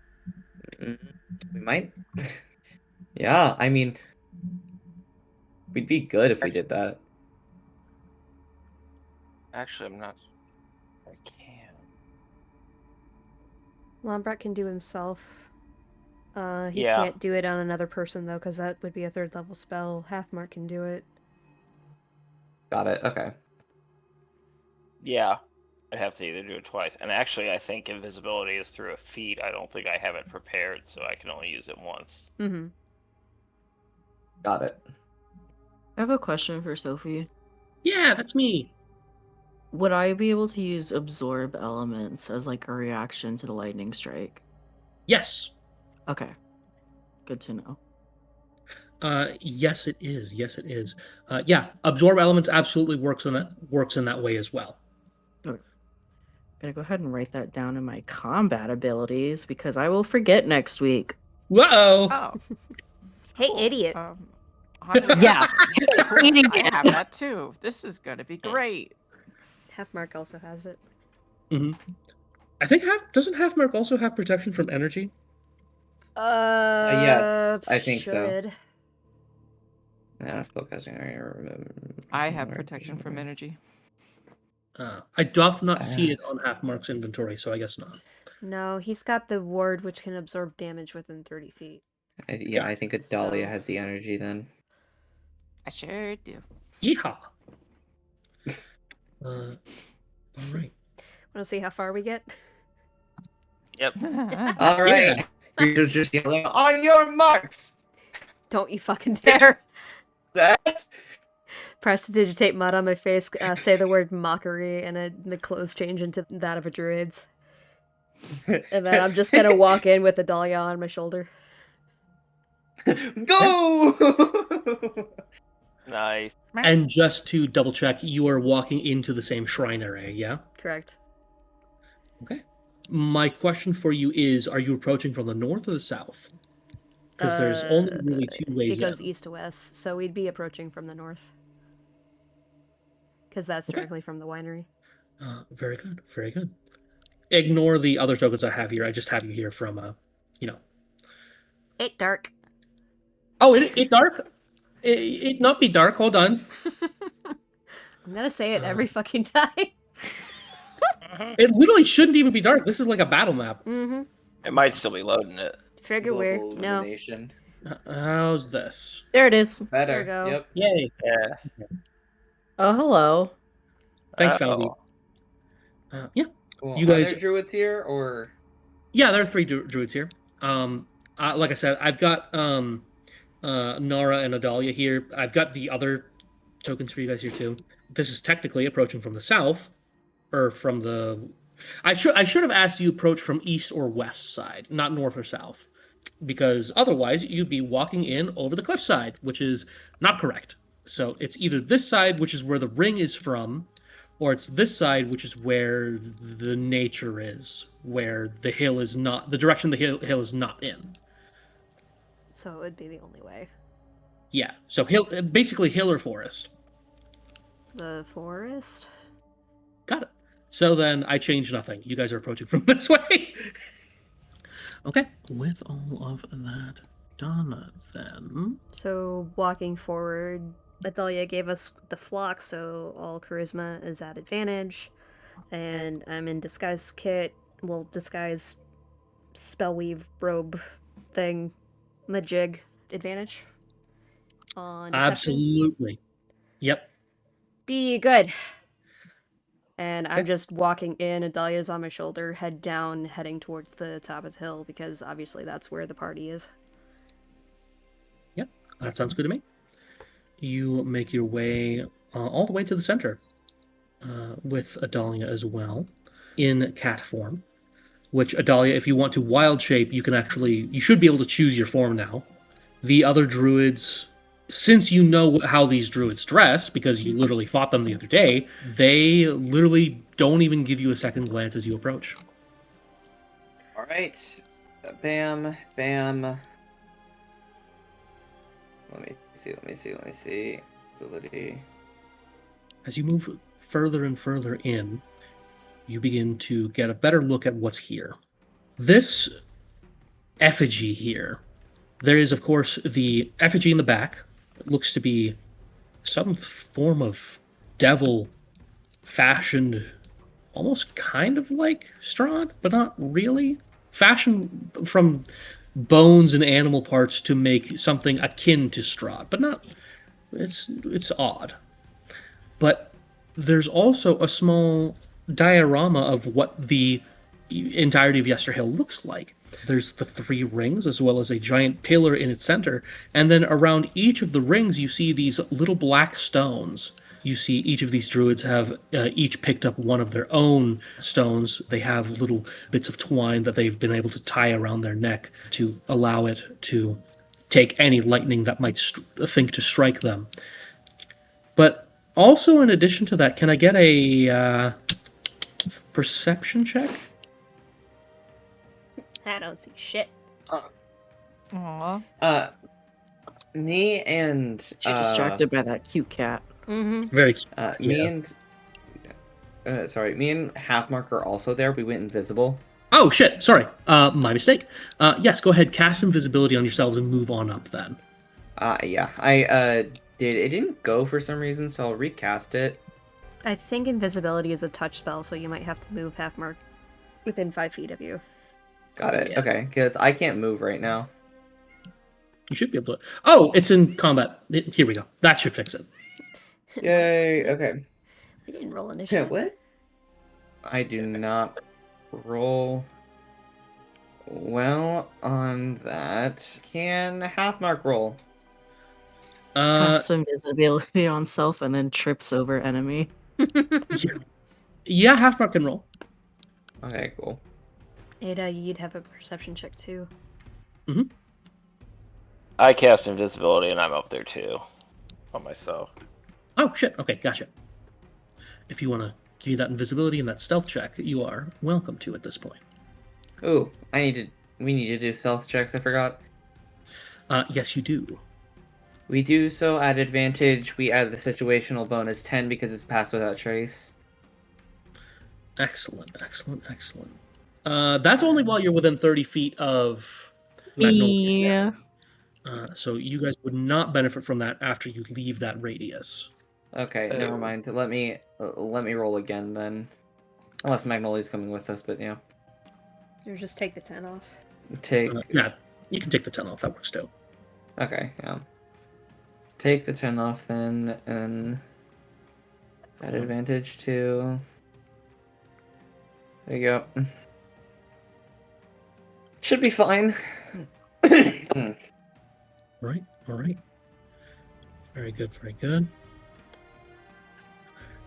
we might. Yeah, I mean, we'd be good if we did that. Actually, I'm not. I can. Lombrat can do himself. He Yeah. can't do it on another person though, because that would be a third level spell. Halfmark can do it. Got it. Okay. Yeah. I'd have to either do it twice. And actually, I think invisibility is through a feat. I don't think I have it prepared, so I can only use it once. Mm-hmm. Got it. I have a question for Sophie. Yeah, that's me. Would I be able to use Absorb Elements as like a reaction to the lightning strike? Yes. Okay. Good to know. Yes, it is. Yes, it is. Yeah, absorb elements absolutely works in that way as well. Okay. Gonna go ahead and write that down in my combat abilities because I will forget next week. Whoa! Oh. Hey, cool. idiot. Yeah. I have that too. This is gonna be great. Halfmark also has it. Mm-hmm. I think doesn't Halfmark also have protection from energy? Yes, I think so. should. Yeah, spellcasting. I have protection from energy. I doth not see it on Halfmark's inventory, so I guess not. No, he's got the ward which can absorb damage within 30 feet. Yeah, I think Adalia So- has the energy then. I sure do. Yeehaw! All right. Want to see how far we get? Yep. All right. You're just yelling, on your marks! Don't you fucking dare. Set! Prestidigitate mud on my face, say the word mockery, and the clothes change into that of a druid's. And then I'm just gonna walk in with a dahlia on my shoulder. Go! Nice. And just to double check, you are walking into the same shrine area, yeah? Correct. Okay. My question for you is, are you approaching from the north or the south? Because there's only really two ways It goes in. east to west, so we'd be approaching from the north. Because that's Okay. directly from the winery. Very good, very good. Ignore the other tokens I have here. I just have you here from, It dark. Oh, it dark? It not be dark. Hold on. I'm gonna say it every fucking time. It literally shouldn't even be dark. This is like a battle map. Mm-hmm. It might still be loading it. Figure weird. No. illumination. How's this? There it is. Better. There we go. Yep. Yay. Yeah. Oh, hello. Thanks, Uh-oh. Foundry. Yeah. Cool. You Are guys- there druids here, or? Yeah, there are three druids here. Like I said, I've got Nara and Adalia here. I've got the other tokens for you guys here too. This is technically approaching from the south, or from the. I should have asked you approach from east or west side, not north or south, because otherwise you'd be walking in over the cliffside, which is not correct. So it's either this side, which is where the ring is from, or it's this side, which is where the nature is, where the hill is not, the direction the hill is not in. So it would be the only way. Yeah, so basically hill or forest. The forest? Got it. So then I changed nothing. You guys are approaching from this way. Okay, with all of that done then. So walking forward, Adalia gave us the flock, so all charisma is at advantage. And I'm in disguise kit, well, disguise spellweave robe thing, majig advantage. On deception. Absolutely. Yep. Be good. And I'm just walking in, Adalia's on my shoulder, head down, heading towards the top of the hill, because obviously that's where the party is. Yep, that sounds good to me. You make your way all the way to the center with Adalia as well, in cat form. Which, Adalia, if you want to wild shape, you should be able to choose your form now. The other druids, since you know how these druids dress, because you literally fought them the other day, they literally don't even give you a second glance as you approach. All right. Bam, bam. Let me see. Ability. As you move further and further in, you begin to get a better look at what's here. This effigy here, there is, of course, the effigy in the back. It looks to be some form of devil fashioned almost kind of like Strahd, but not really. Fashioned from bones and animal parts to make something akin to Strahd, but not. It's odd. But there's also a small diorama of what the entirety of Yester Hill looks like. There's the 3 rings, as well as a giant pillar in its center, and then around each of the rings you see these little black stones. You see each of these druids have each picked up one of their own stones. They have little bits of twine that they've been able to tie around their neck to allow it to take any lightning that might think to strike them. But also, in addition to that, can I get a perception check? I don't see shit. Aww. Me and Too distracted by that cute cat. Mm-hmm. Very cute. me and Halfmark are also there. We went invisible. Oh, shit. Sorry. My mistake. Yes, go ahead. Cast invisibility on yourselves and move on up then. Yeah, I did. It didn't go for some reason, so I'll recast it. I think invisibility is a touch spell, so you might have to move Halfmark within 5 feet of you. Got it. Yeah. Okay, because I can't move right now. You should be able to. Oh, it's in combat. Here we go. That should fix it. Yay. Okay. I didn't roll Yeah. initiative. What? I do not roll well on that. Can Halfmark roll? Casts invisibility on self and then trips over enemy. Yeah, Halfmark can roll. Okay, cool. Ada, you'd have a perception check too. I cast invisibility and I'm up there too. On myself. Oh, shit. Okay, gotcha. If you want to give you that invisibility and that stealth check, you are welcome to at this point. Ooh, we need to do stealth checks, I forgot. Yes, you do. We do so at advantage. We add the situational bonus 10 because it's passed without trace. Excellent. That's only while you're within 30 feet of Magnolia. Yeah. So you guys would not benefit from that after you leave that radius. Okay, never mind. Let me roll again then. Unless Magnolia's coming with us, but yeah. Or just take the 10 off. Take Yeah, you can take the 10 off. That works too. Okay, yeah. Take the 10 off then, and at advantage too. There you go. Should be fine. Right. All right. Very good.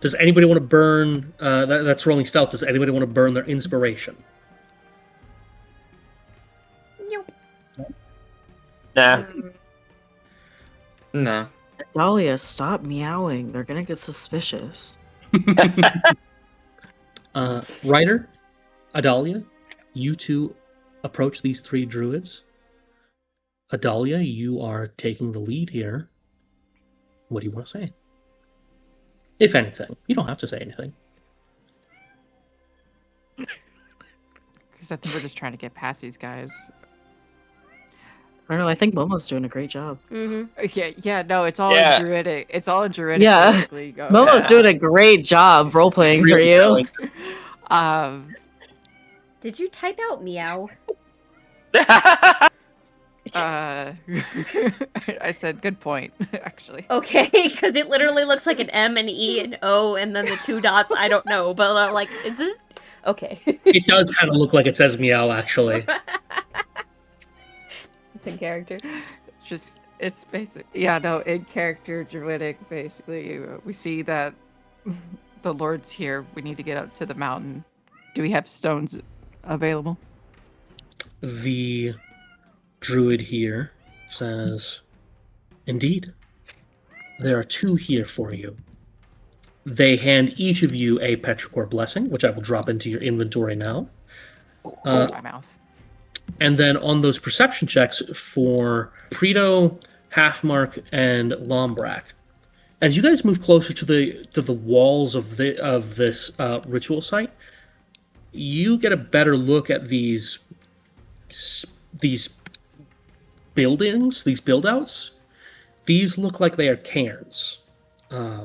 Does anybody want to burn? That's rolling stealth. Does anybody want to burn their inspiration? Nope. Nah. No. Dahlia, stop meowing. They're gonna get suspicious. Ryder, Adalia, you two approach these 3 druids. Adalia, you are taking the lead here. What do you want to say? If anything. You don't have to say anything. Because I think we're just trying to get past these guys. I don't know, I think Momo's doing a great job. Mm-hmm. Yeah, no, it's all Yeah. in druidic. It's all in druidic. Yeah. Basically. Go. Momo's doing a great job role-playing for Really you. well. Did you type out meow? I said good point, actually. Okay, because it literally looks like an M, an E, an O, and then the 2 dots. I don't know, but I'm like, is this... Okay. It does kind of look like it says meow, actually. It's in character. It's basic. Yeah, no, in character, druidic, basically. We see that the Lord's here. We need to get up to the mountain. Do we have stones available? The druid here says, "Indeed, there are 2 here for you. They hand each of you a Petrichor Blessing, which I will drop into your inventory now. My mouth. And then on those perception checks for Preto, Halfmark, and Lombrak, as you guys move closer to the walls of this ritual site, you get a better look at these buildings, these build-outs. These look like they are cairns,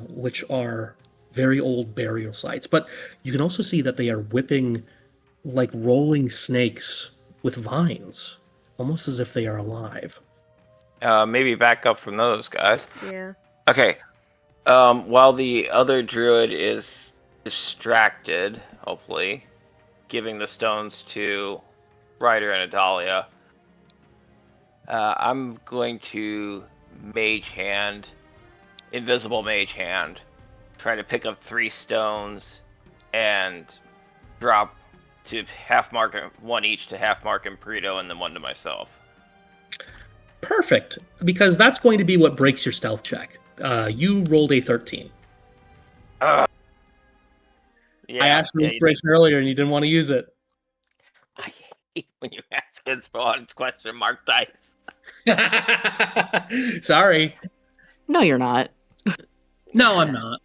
which are very old burial sites. But you can also see that they are whipping like rolling snakes with vines, almost as if they are alive. Maybe back up from those guys. Yeah. Okay. While the other druid is distracted, hopefully, giving the stones to Ryder and Adalia, I'm going to invisible mage hand, try to pick up 3 stones and drop to Halfmark, 1 each to Halfmark and Preto, and then 1 to myself. Perfect, because that's going to be what breaks your stealth check. You rolled a 13. Yeah, I asked for inspiration earlier, and you didn't want to use it. I hate when you ask inspo on question mark dice. Sorry. No, you're not. No, I'm not.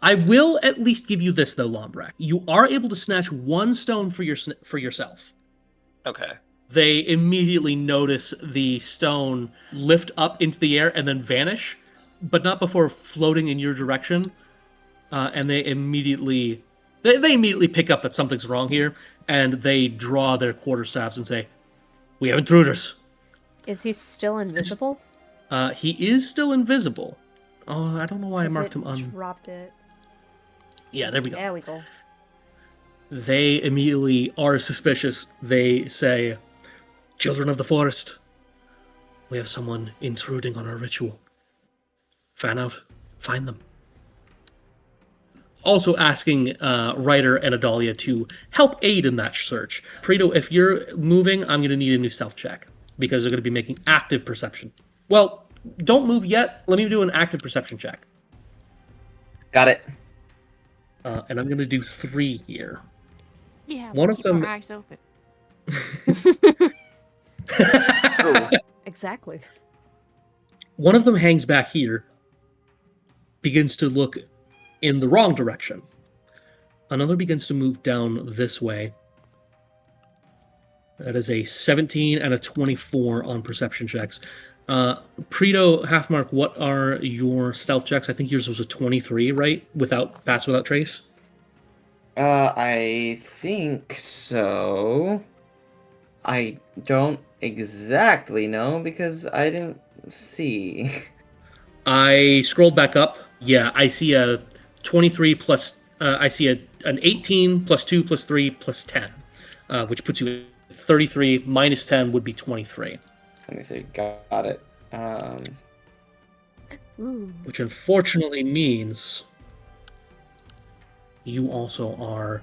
I will at least give you this, though, Lombrak. You are able to snatch 1 stone for yourself. Okay. They immediately notice the stone lift up into the air and then vanish, but not before floating in your direction. And they immediately pick up that something's wrong here, and they draw their quarterstaffs and say, "We have intruders." Is he still invisible? He is still invisible. Oh, I don't know why I marked him on. Dropped it. Yeah, there we go. There we go. They immediately are suspicious. They say, "Children of the forest, we have someone intruding on our ritual. Fan out. Find them." Also asking Ryder and Adalia to help aid in that search. Preto, if you're moving, I'm going to need a new stealth check, because they're going to be making active perception. Well, don't move yet. Let me do an active perception check. Got it. And I'm going to do 3 here. Yeah, One of keep them- our eyes open. Exactly. One of them hangs back here, begins to look in the wrong direction. Another begins to move down this way. That is a 17 and a 24 on perception checks. Preto, Halfmark, what are your stealth checks? I think yours was a 23, right? Pass without trace? I think so. I don't exactly know because I didn't see. I scrolled back up. Yeah, I see a 23 plus, I see an 18 plus 2 plus 3 plus 10, which puts you at 33 minus 10 would be 23. 23, got it. Ooh. Which unfortunately means you also are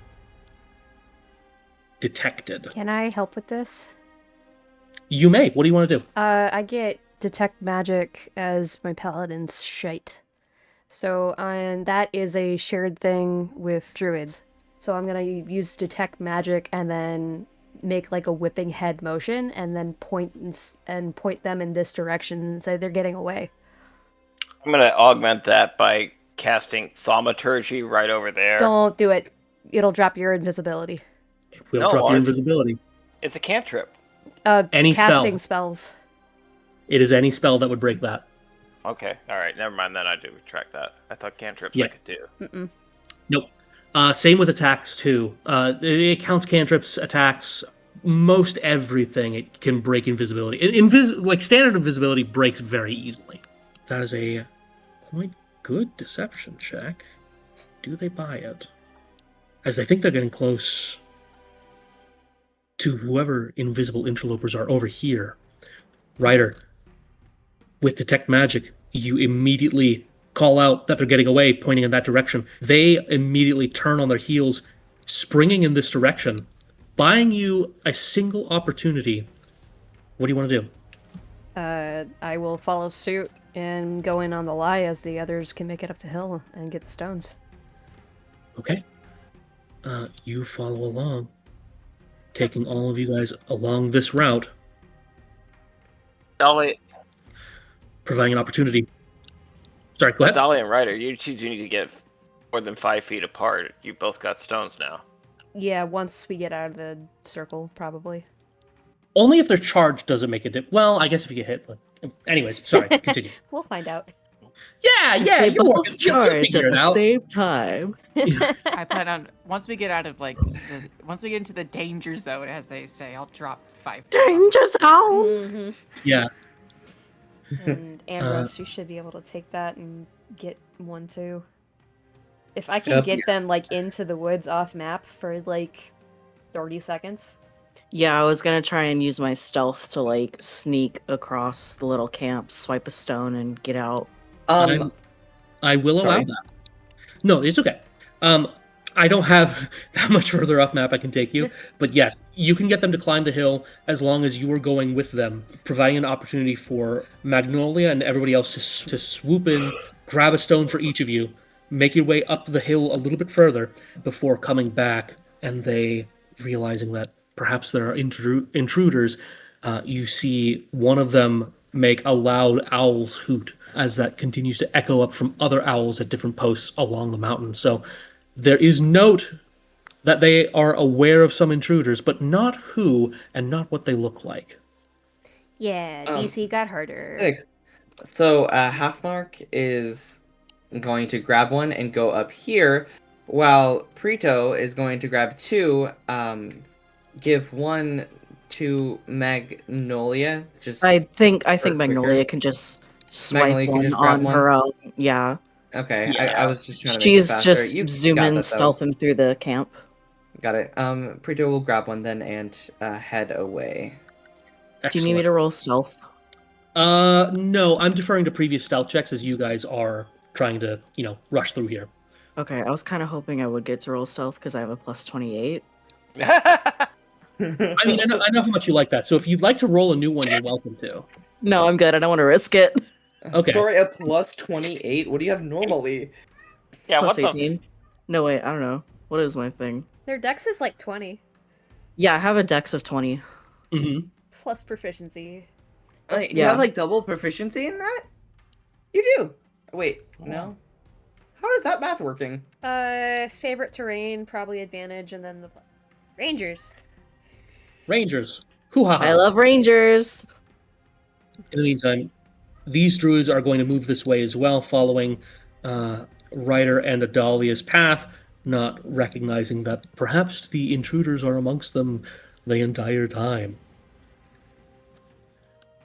detected. Can I help with this? You may. What do you want to do? I get detect magic as my paladin's shite. So, and that is a shared thing with druids. So I'm gonna use detect magic and then make like a whipping head motion and then point them in this direction and say they're getting away. I'm going to augment that by casting Thaumaturgy right over there. Don't do it. It'll drop your invisibility. We'll No, drop your honestly. invisibility. It's a cantrip. Any casting spell. spells. It is any spell that would break that. Okay, alright, never mind then, I do retract that. I thought cantrips Yeah. I could do. Mm-mm. Nope. Same with attacks too. It counts cantrips, attacks, most everything. It can break invisibility. Like standard invisibility breaks very easily. That is a quite good deception check. Do they buy it? As I think they're getting close to whoever invisible interlopers are over here. Ryder, with detect magic, you immediately call out that they're getting away, pointing in that direction. They immediately turn on their heels, springing in this direction, buying you a single opportunity. What do you want to do? I will follow suit and go in on the lie as the others can make it up the hill and get the stones. Okay. You follow along, taking all of you guys along this route, Dolly, providing an opportunity. Sorry, go ahead. Dolly and Ryder, you two do need to get more than 5 feet apart. You both got stones now. Yeah, once we get out of the circle, probably. Only if they're charged does it make a difference. Well, I guess if you get hit. But anyways, sorry, continue. We'll find out. Yeah, They you're both working. charge Figure at it the out. same time. I plan on once we get out of once we get into the danger zone, as they say, I'll drop 5. Danger zone! hmm Yeah. And Ambrose, you should be able to take that and get one too. If I can get them into the woods off map for 30 seconds. Yeah, I was gonna try and use my stealth to sneak across the little camp, swipe a stone, and get out. I will allow Sorry? that. No, it's okay. I don't have that much further off map I can take you, but yes, you can get them to climb the hill as long as you are going with them, providing an opportunity for Magnolia and everybody else to swoop in, grab a stone for each of you, make your way up the hill a little bit further before coming back, and they realizing that perhaps there are intruders. You see one of them make a loud owl's hoot as that continues to echo up from other owls at different posts along the mountain. So there is note that they are aware of some intruders, but not who and not what they look like. Yeah, DC got harder. Sick. So Halfmark is going to grab one and go up here, while Preto is going to grab 2. Give 1 to Magnolia. I think quicker. Magnolia can just swipe Magnolia can one just grab on one? her own. Yeah. Okay, Yeah. I was just trying to make it She's faster. just You got zooming, that, though. stealthing through the camp. Got it. Preto will grab one then and head away. Do you need me to roll stealth? No, I'm deferring to previous stealth checks as you guys are trying to, rush through here. Okay, I was kind of hoping I would get to roll stealth because I have a plus 28. I mean, I know how much you like that, so if you'd like to roll a new one, you're welcome to. No, I'm good. I don't want to risk it. Okay. Sorry, a plus 28? What do you have normally? Yeah, Plus what the 18. No, wait, I don't know. What is my thing? Their dex is 20 Yeah, I have a dex of 20. Mm-hmm. plus proficiency. You Yeah. have double proficiency in that? You do. Wait, no. How is that math working? Favorite terrain, probably advantage, and then the Rangers. Rangers. Hoo-ha. I love rangers. In the meantime, these druids are going to move this way as well, following Ryder and Adalia's path, not recognizing that perhaps the intruders are amongst them the entire time.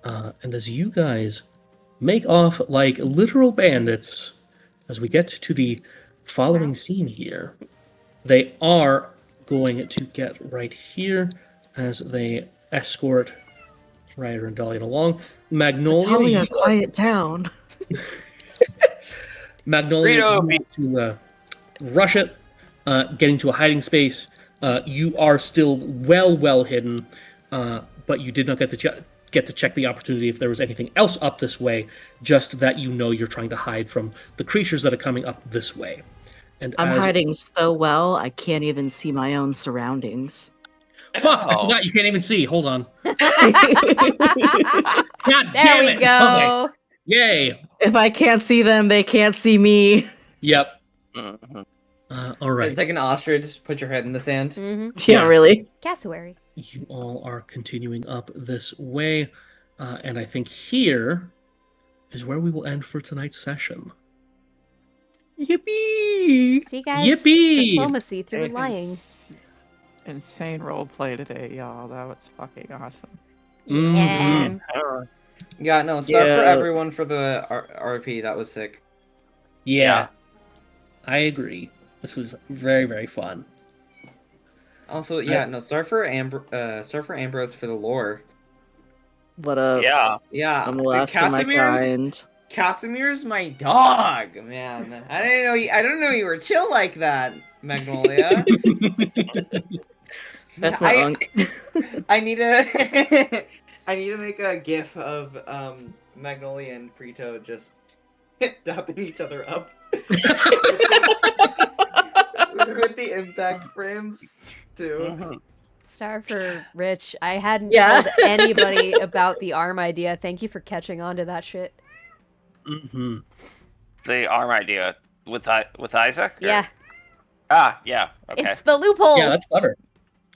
And as you guys make off like literal bandits, as we get to the following scene here, they are going to get right here as they escort Ryder and Dahlia along. Magnolia, Talia, quiet down. Magnolia, Rito, you need to rush it, getting to a hiding space. You are still well hidden, but you did not get to check the opportunity if there was anything else up this way. Just that you're trying to hide from the creatures that are coming up this way. And I'm hiding so well, I can't even see my own surroundings. Fuck! I Oh. forgot you can't even see. Hold on. God There damn we it. go. Okay. Yay! If I can't see them, they can't see me. Yep. Mhm. All right. It's like an ostrich. Put your head in the sand. Mm-hmm. Yeah, really. Cassowary. You all are continuing up this way, and I think here is where we will end for tonight's session. Yippee! See, guys? Yippee! Diplomacy through Hey, lying. Insane roleplay today, y'all. That was fucking awesome. Yeah. Mhm. Yeah, no, sorry for Yeah. everyone for the RP. That was sick. Yeah, I agree. This was very, very fun. Also, yeah, no, sorry for Ambrose for the lore. What up? Yeah. Yeah, I'm the last of my kind. Casimir's my dog, man. I didn't know you were chill like that, Magnolia. That's my unk. I need to I need to make a gif of Magnolia and Preto just dapping each other up with the impact frames too. Mhm. Star for Rich. I hadn't Yeah. told anybody about the arm idea. Thank you for catching on to that shit. Mm-hmm. The arm idea with Isaac? or- Yeah, Yeah. Okay. it's the loophole. Yeah, that's clever.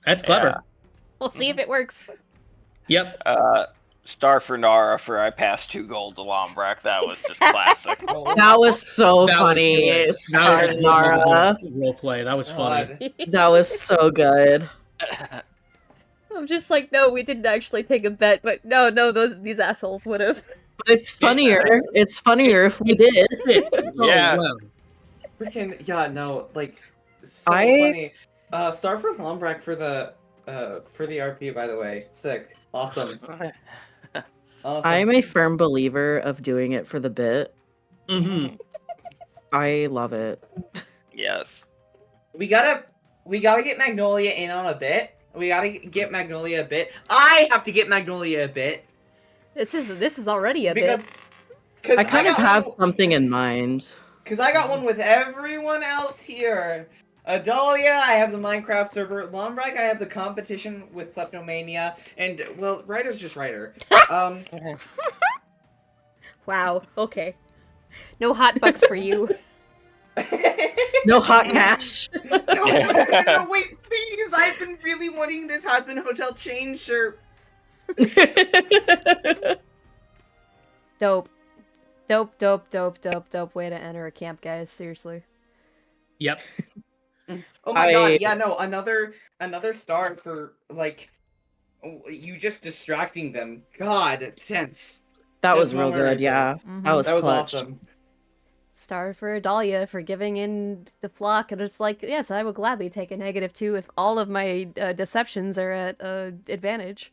That's clever. Yeah. We'll see if it works. Yep. Star for Nara for I passed 2 gold to Lombrak. That was just classic. That was so That was funny. good. That was a Sayonara. good roleplay. That was funny. God. That was so good. I'm just like, no, we didn't actually take a bet, but no, these assholes would have. But it's funnier. It's funnier if we did. It's so Yeah. well. Freaking yeah, no, like so I- funny. Star for Lombrak for the RP, by the way. Sick. Awesome. Awesome. I'm a firm believer of doing it for the bit. Mm-hmm. I love it. Yes. We gotta get Magnolia in on a bit. We gotta get Magnolia a bit. I have to get Magnolia a bit This is already a because I kind of have one, something in mind. because I got one with everyone else here. Adalia, I have the Minecraft server. Lombrak, I have the competition with Kleptomania, and well, Ryder's just Ryder. bit. Wow. Okay. No hot bucks for you. No hot cash. No, wait, please! I've been really wanting this Husband Hotel chain shirt. Dope. Dope way to enter a camp, guys. Seriously. Yep. Oh my I- god, yeah, no, another star for, like, you just distracting them. God, tense. That was That's real one word right good, yeah. Mhm. That was That was clutch. awesome. Star for Adalia for giving in the flock, and it's like, yes, I will gladly take a -2 if all of my deceptions are at advantage.